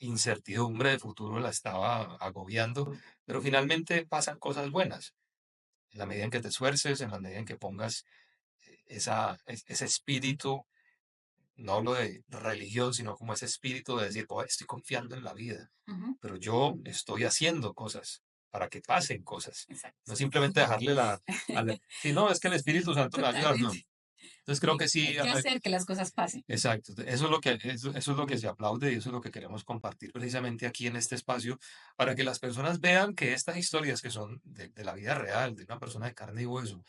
incertidumbre de futuro la estaba agobiando, pero finalmente pasan cosas buenas. En la medida en que te esfuerces, en la medida en que pongas ese espíritu, no hablo de religión, sino como ese espíritu de decir: "Oh, estoy confiando en la vida, Ujú. pero yo estoy haciendo cosas para que pasen cosas". Exacto. No simplemente dejarle si no, es que el Espíritu Sí, Santo me va a ayudar, no. totalmente. Entonces creo Sí, que sí, hay que hacer que las cosas pasen. exacto. Eso es lo que se aplaude y eso es lo que queremos compartir precisamente aquí en este espacio, para que las personas vean que estas historias que son de la vida real, de una persona de carne y hueso,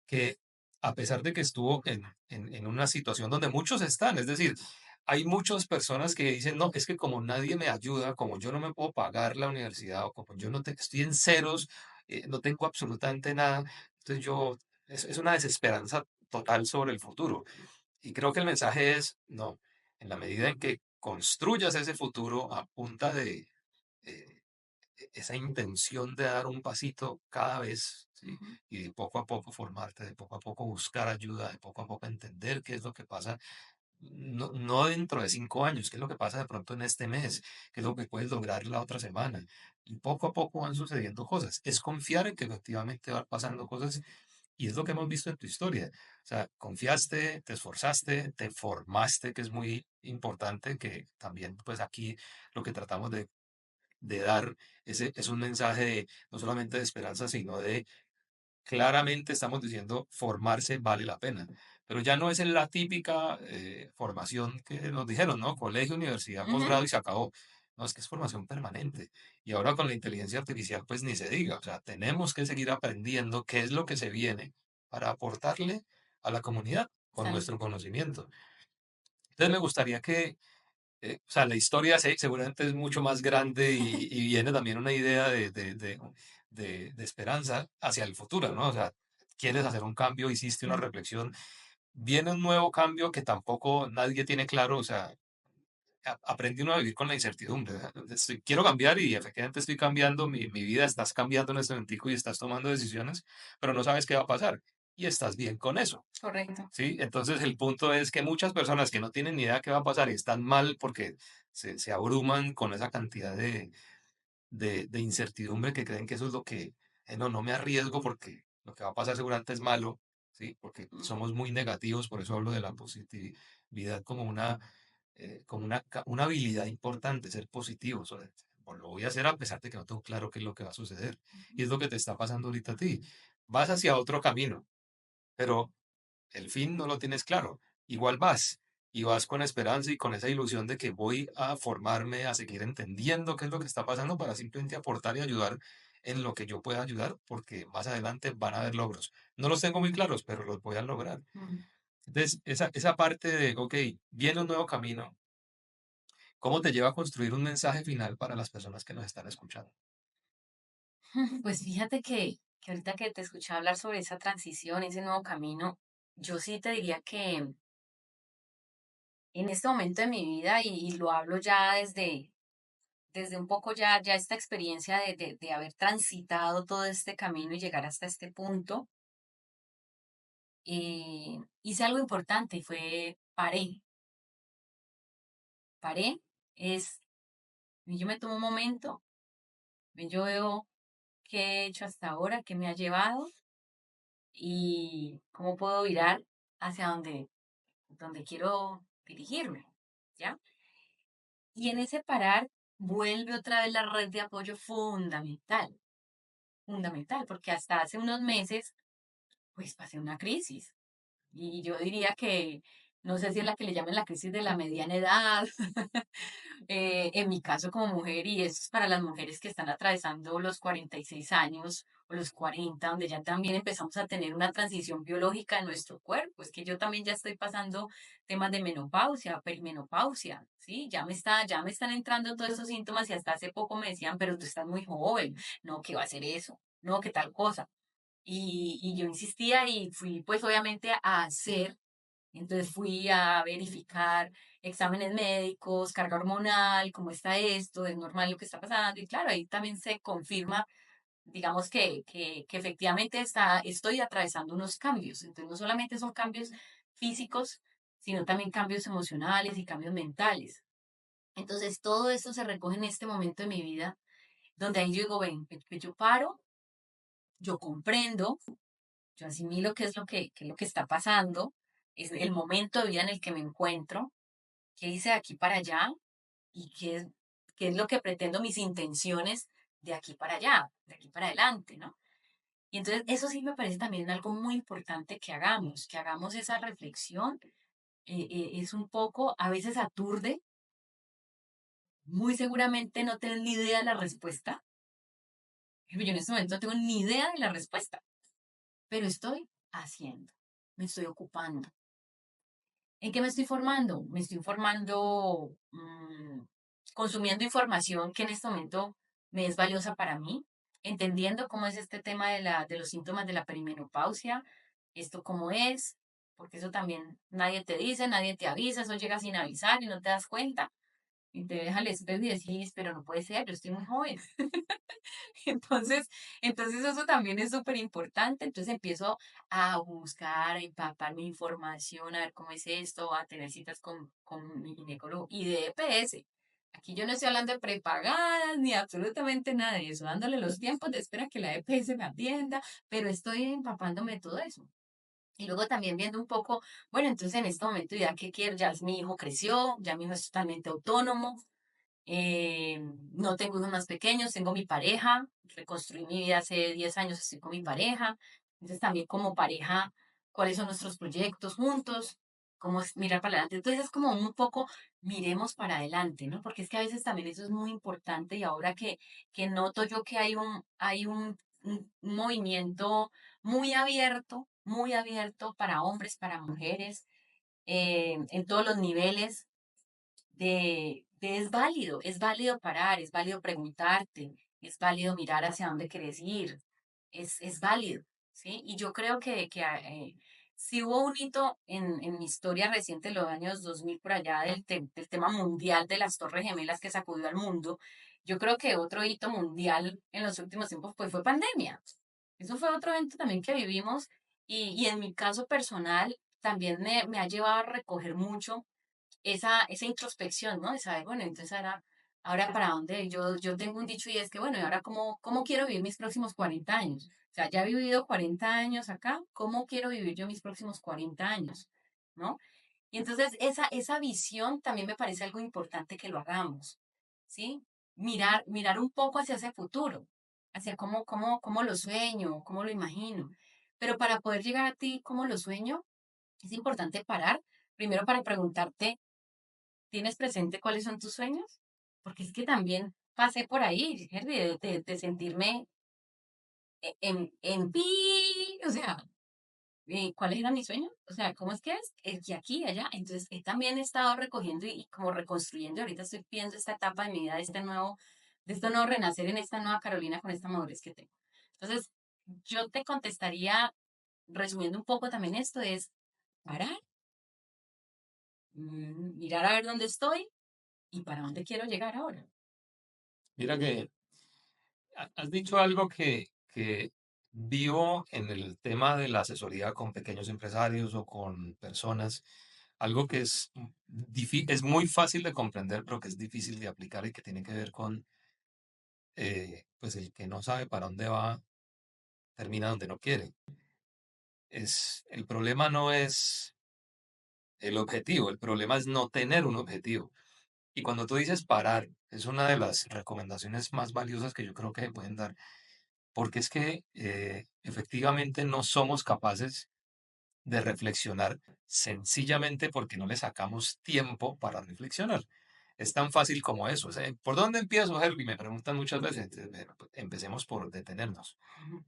que a pesar de que estuvo en una situación donde muchos están, es decir, hay muchas personas que dicen: "No, es que como nadie me ayuda, como yo no me puedo pagar la universidad, o como yo no estoy en ceros, no tengo absolutamente nada, entonces es una desesperanza total sobre el futuro". Y creo que el mensaje es: no, en la medida en que construyas ese futuro a punta de eh, esa intención de dar un pasito cada vez, ¿sí? Ujú. Y de poco a poco formarte, de poco a poco buscar ayuda, de poco a poco entender qué es lo que pasa, no dentro de 5 años, qué es lo que pasa de pronto en este mes, qué es lo que puedes lograr la otra semana. Y poco a poco van sucediendo cosas. Es confiar en que efectivamente van pasando cosas y es lo que hemos visto en tu historia. O sea, confiaste, te esforzaste, te formaste, que es muy importante, que también pues aquí lo que tratamos de dar es un mensaje no solamente de esperanza, sino de claramente estamos diciendo formarse vale la pena. Pero ya no es en la típica formación que nos dijeron, ¿no? Colegio, universidad, Ujú. posgrado y se acabó. No, es que es formación permanente. Y ahora con la inteligencia artificial, pues ni se diga. O sea, tenemos que seguir aprendiendo qué es lo que se viene para aportarle a la comunidad con Tal nuestro conocimiento. Entonces me gustaría que o sea, la historia seguramente es mucho más grande y viene también una idea de esperanza hacia el futuro, ¿no? O sea, quieres hacer un cambio, hiciste una reflexión, viene un nuevo cambio que tampoco nadie tiene claro, o sea, aprende uno a vivir con la incertidumbre. ¿Verdad? Quiero cambiar y efectivamente estoy cambiando mi vida, estás cambiando en este momento y estás tomando decisiones, pero no sabes qué va a pasar y estás bien con eso. correcto. ¿Sí? Entonces el punto es que muchas personas que no tienen ni idea qué va a pasar y están mal porque se abruman con esa cantidad de incertidumbre que creen que eso es lo que, no, no me arriesgo porque lo que va a pasar seguramente es malo, ¿sí? Porque somos muy negativos, por eso hablo de la positividad como una habilidad importante, ser positivos. O sea, pues lo voy a hacer a pesar de que no tengo claro qué es lo que va a suceder. Y es lo que te está pasando ahorita a ti. Vas hacia otro camino, pero el fin no lo tienes claro. Igual vas y vas con esperanza y con esa ilusión de que voy a formarme, a seguir entendiendo qué es lo que está pasando para simplemente aportar y ayudar en lo que yo pueda ayudar, porque más adelante van a haber logros. No los tengo muy claros, pero los voy a lograr. Ujú. Entonces, esa parte de, ok, viene un nuevo camino, ¿cómo te lleva a construir un mensaje final para las personas que nos están escuchando? Pues fíjate que ahorita que te escuché hablar sobre esa transición, ese nuevo camino, yo sí te diría que en este momento de mi vida, y lo hablo ya desde un poco ya esta experiencia de haber transitado todo este camino y llegar hasta este punto, hice algo importante y fue paré, es, yo me tomo un momento, yo veo qué he hecho hasta ahora, qué me ha llevado y cómo puedo virar hacia donde quiero dirigirme, ¿ya? Y en ese parar vuelve otra vez la red de apoyo fundamental, porque hasta hace unos meses, pues pasé una crisis. Y yo diría que, no sé si es la que le llaman la crisis de la mediana edad, en mi caso como mujer, y eso es para las mujeres que están atravesando los 46 años o los 40 donde ya también empezamos a tener una transición biológica en nuestro cuerpo. Es que yo también ya estoy pasando temas de menopausia, perimenopausia, ¿sí? Ya me están entrando todos esos síntomas y hasta hace poco me decían, pero tú estás muy joven, no, ¿qué va a ser eso? No, ¿qué tal cosa? Y yo insistía y fui pues obviamente a hacer, entonces fui a verificar exámenes médicos, carga hormonal, cómo está esto, es normal lo que está pasando. Y claro, ahí también se confirma, digamos que efectivamente estoy atravesando unos cambios. Entonces no solamente son cambios físicos, sino también cambios emocionales y cambios mentales. Entonces, todo esto se recoge en este momento de mi vida, donde ahí yo digo, ven, yo paro, yo comprendo, yo asimilo qué es lo que está pasando, es el momento de vida en el que me encuentro, qué hice de aquí para allá y qué es lo que pretendo, mis intenciones de aquí para allá, de aquí para adelante, ¿no? Y entonces eso sí me parece también algo muy importante que hagamos esa reflexión. Es un poco, a veces aturde, muy seguramente no tengo ni idea de la respuesta. Yo en este momento no tengo ni idea de la respuesta, pero estoy haciendo, me estoy ocupando. ¿En qué me estoy formando? Me estoy formando, consumiendo información que en este momento me es valiosa para mí, entendiendo cómo es este tema de los síntomas de la perimenopausia, esto cómo es, porque eso también nadie te dice, nadie te avisa, eso llega sin avisar y no te das cuenta. Y te deja el estrés y decís, pero no puede ser, yo estoy muy joven. Entonces, entonces eso también es súper importante. Entonces empiezo a buscar, a empapar mi información, a ver cómo es esto, a tener citas con mi ginecólogo y de EPS. Aquí yo no estoy hablando de prepagadas ni absolutamente nada de eso, dándole los tiempos de espera que la EPS me atienda, pero estoy empapándome de todo eso. Y luego también viendo un poco, bueno, entonces en este momento ya que quiero, ya mi hijo creció, ya mi hijo es totalmente autónomo, eh, no tengo hijos más pequeños, tengo mi pareja, reconstruí mi vida hace 10 años, estoy con mi pareja. Entonces también como pareja, cuáles son nuestros proyectos juntos, cómo es mirar para adelante. Entonces es como un poco, miremos para adelante, ¿no? Porque es que a veces también eso es muy importante y ahora que noto yo que hay un movimiento muy abierto para hombres, para mujeres, en todos los niveles es válido parar, es válido preguntarte, es válido mirar hacia dónde quieres ir, es válido, ¿sí? Y yo creo que si hubo un hito en mi historia reciente, los años 2000 por allá, del tema mundial de las Torres Gemelas que sacudió al mundo, yo creo que otro hito mundial en los últimos tiempos pues, fue pandemia. Eso fue otro evento también que vivimos y en mi caso personal también me ha llevado a recoger mucho esa introspección, ¿no? De saber, bueno, entonces ahora para dónde, yo tengo un dicho y es que, bueno, ¿y ahora cómo quiero vivir mis próximos 40 años? O sea, ya he vivido 40 años acá, ¿cómo quiero vivir yo mis próximos 40 años? ¿No? Y entonces esa visión también me parece algo importante que lo hagamos, ¿sí? Mirar un poco hacia ese futuro, hacia cómo lo sueño, cómo lo imagino. Pero para poder llegar a ti, cómo lo sueño, es importante parar, primero para preguntarte, ¿tienes presente cuáles son tus sueños? Porque es que también pasé por ahí, Henry, de sentirme o sea, ¿cuáles eran mis sueños? O sea, ¿cómo es que es? Es que aquí y allá. Entonces, también he estado recogiendo y como reconstruyendo. Ahorita estoy viendo esta etapa de mi vida, de este nuevo renacer en esta nueva Carolina con esta madurez que tengo. Entonces, yo te contestaría, resumiendo un poco también esto, es parar, mirar a ver dónde estoy y para dónde quiero llegar ahora. Mira que has dicho algo que vivo en el tema de la asesoría con pequeños empresarios o con personas, algo que es, es muy fácil de comprender, pero que es difícil de aplicar y que tiene que ver con, pues el que no sabe para dónde va, termina donde no quiere. El problema no es el objetivo, el problema es no tener un objetivo. Y cuando tú dices parar, es una de las recomendaciones más valiosas que yo creo que se pueden dar, porque es que efectivamente no somos capaces de reflexionar sencillamente porque no le sacamos tiempo para reflexionar. Es tan fácil como eso. O sea, ¿por dónde empiezo, Herbie? Me preguntan muchas veces. Entonces, bueno, pues, empecemos por detenernos. Ujú,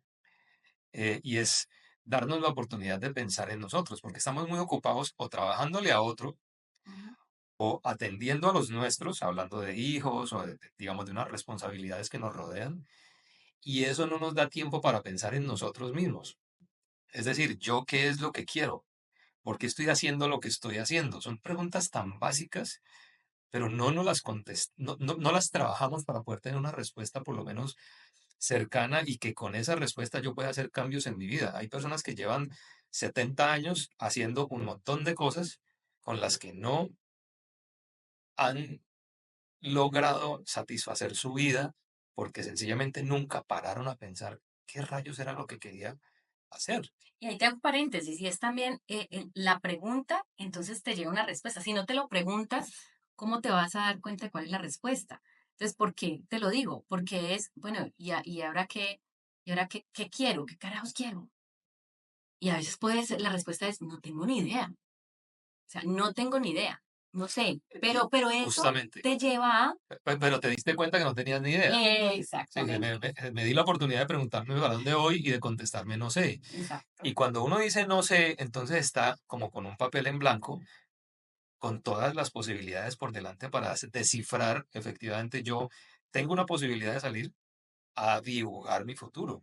Y es darnos la oportunidad de pensar en nosotros, porque estamos muy ocupados o trabajándole a otro ujú, o atendiendo a los nuestros, hablando de hijos o digamos, de unas responsabilidades que nos rodean, y eso no nos da tiempo para pensar en nosotros mismos. Es decir, ¿yo qué es lo que quiero? ¿Por qué estoy haciendo lo que estoy haciendo? Son preguntas tan básicas, pero no nos las no las trabajamos para poder tener una respuesta por lo menos cercana y que con esa respuesta yo pueda hacer cambios en mi vida. Hay personas que llevan 70 años haciendo un montón de cosas con las que no han logrado satisfacer su vida porque sencillamente nunca pararon a pensar qué rayos era lo que quería hacer. Y ahí te hago paréntesis, y es también la pregunta, entonces te llega una respuesta. Si no te lo preguntas, ¿cómo te vas a dar cuenta de cuál es la respuesta? Entonces, ¿por qué te lo digo? Porque es, bueno, ¿y ahora qué? ¿Y ahora qué quiero? ¿Qué carajos quiero? Y a veces puede ser, la respuesta es, no tengo ni idea. O sea, no tengo ni idea. No sé. Pero eso Justamente. te lleva a... Pero te diste cuenta que no tenías ni idea. Sí, Exactamente. me di la oportunidad de preguntarme para dónde voy y de contestarme no sé. Exacto. Y cuando uno dice no sé, entonces está como con un papel en blanco, con todas las posibilidades por delante para descifrar efectivamente yo tengo una posibilidad de salir a dibujar mi futuro.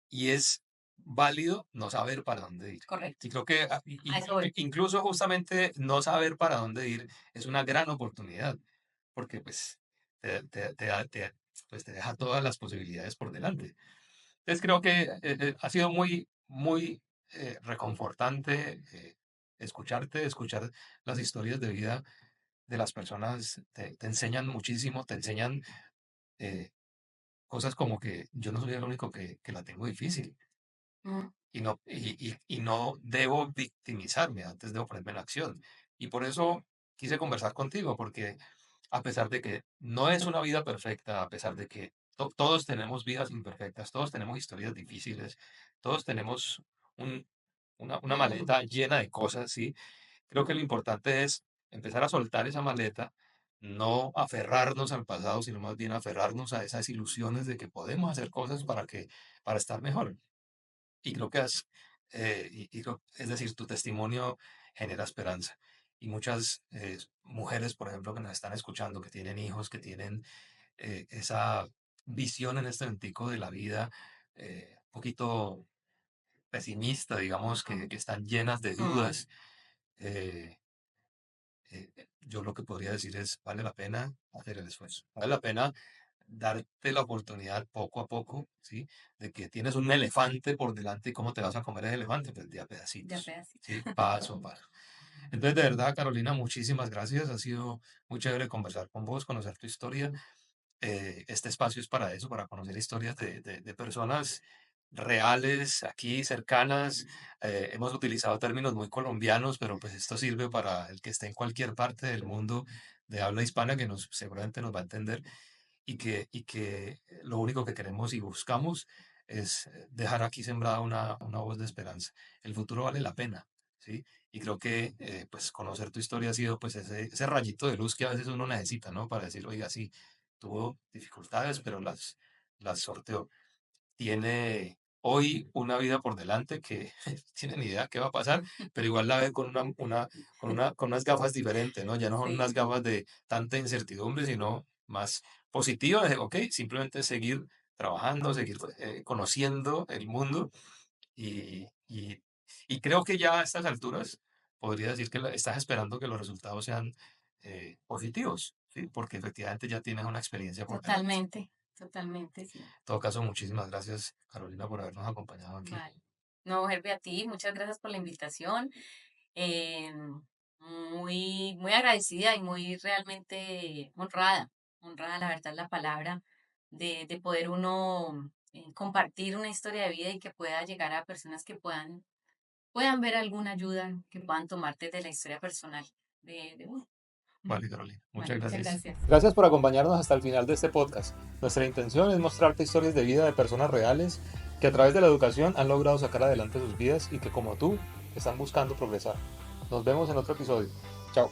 Y es válido no saber para dónde ir. Correcto. Y creo que A eso voy. incluso justamente no saber para dónde ir es una gran oportunidad, porque pues pues, te deja todas las posibilidades por delante. Entonces creo que ha sido muy reconfortante escucharte, escuchar las historias de vida de las personas, te enseñan muchísimo, te enseñan eh, cosas como que yo no soy el único que la tengo difícil Mm, y no debo victimizarme, antes debo ponerme en acción. Y por eso quise conversar contigo, porque a pesar de que no es una vida perfecta, a pesar de que todos tenemos vidas imperfectas, todos tenemos historias difíciles, todos tenemos un- una maleta llena de cosas, ¿sí? Creo que lo importante es empezar a soltar esa maleta, no aferrarnos al pasado, sino más bien aferrarnos a esas ilusiones de que podemos hacer cosas para estar mejor. Y creo que es decir, tu testimonio genera esperanza. Y muchas mujeres, por ejemplo, que nos están escuchando, que tienen hijos, que tienen esa visión en este momentico de la vida, un poquito pesimista, digamos, que están llenas de mm, dudas. eh, yo lo que podría decir es, vale la pena hacer el esfuerzo, vale la pena darte la oportunidad poco a poco, ¿sí? De que tienes un elefante por delante y cómo te vas a comer el elefante, pues de a de a pedacitos, pedacito. ¿sí? Paso a paso. Entonces, de verdad, Carolina, muchísimas gracias. Ha sido muy chévere conversar con vos, conocer tu historia. Este espacio es para eso, para conocer historias de personas reales, aquí cercanas. Hemos utilizado términos muy colombianos, pero pues esto sirve para el que esté en cualquier parte del mundo de habla hispana que seguramente nos va a entender y que lo único que queremos y buscamos es dejar aquí sembrada una voz de esperanza. El futuro vale la pena, ¿sí? Y creo que pues conocer tu historia ha sido pues ese rayito de luz que a veces uno necesita, ¿no? Para decir, oiga, sí, tuvo dificultades, pero las sorteó. Tiene hoy una vida por delante que tiene ni idea qué va a pasar, pero igual la ve con con unas gafas diferentes, ¿no? Ya no son unas Sí, gafas de tanta incertidumbre, sino más positivas, de, ok, simplemente seguir trabajando, seguir conociendo el mundo y, y creo que ya a estas alturas podría decir que estás esperando que los resultados sean positivos, ¿sí? Porque efectivamente ya tienes una experiencia por delante. totalmente, totalmente, sí. En todo caso, muchísimas gracias, Carolina, por habernos acompañado aquí. Vale. No, Herbie, a ti, muchas gracias por la invitación. Eh, muy agradecida y muy realmente honrada, honrada, la verdad, la palabra, de poder uno compartir una historia de vida y que pueda llegar a personas que puedan ver alguna ayuda, que puedan tomarte de la historia personal de uno. Vale, Carolina, Bueno, muchas muchas gracias. gracias. Gracias por acompañarnos hasta el final de este podcast. Nuestra intención es mostrarte historias de vida de personas reales que a través de la educación han logrado sacar adelante sus vidas y que como tú están buscando progresar. Nos vemos en otro episodio. Chao.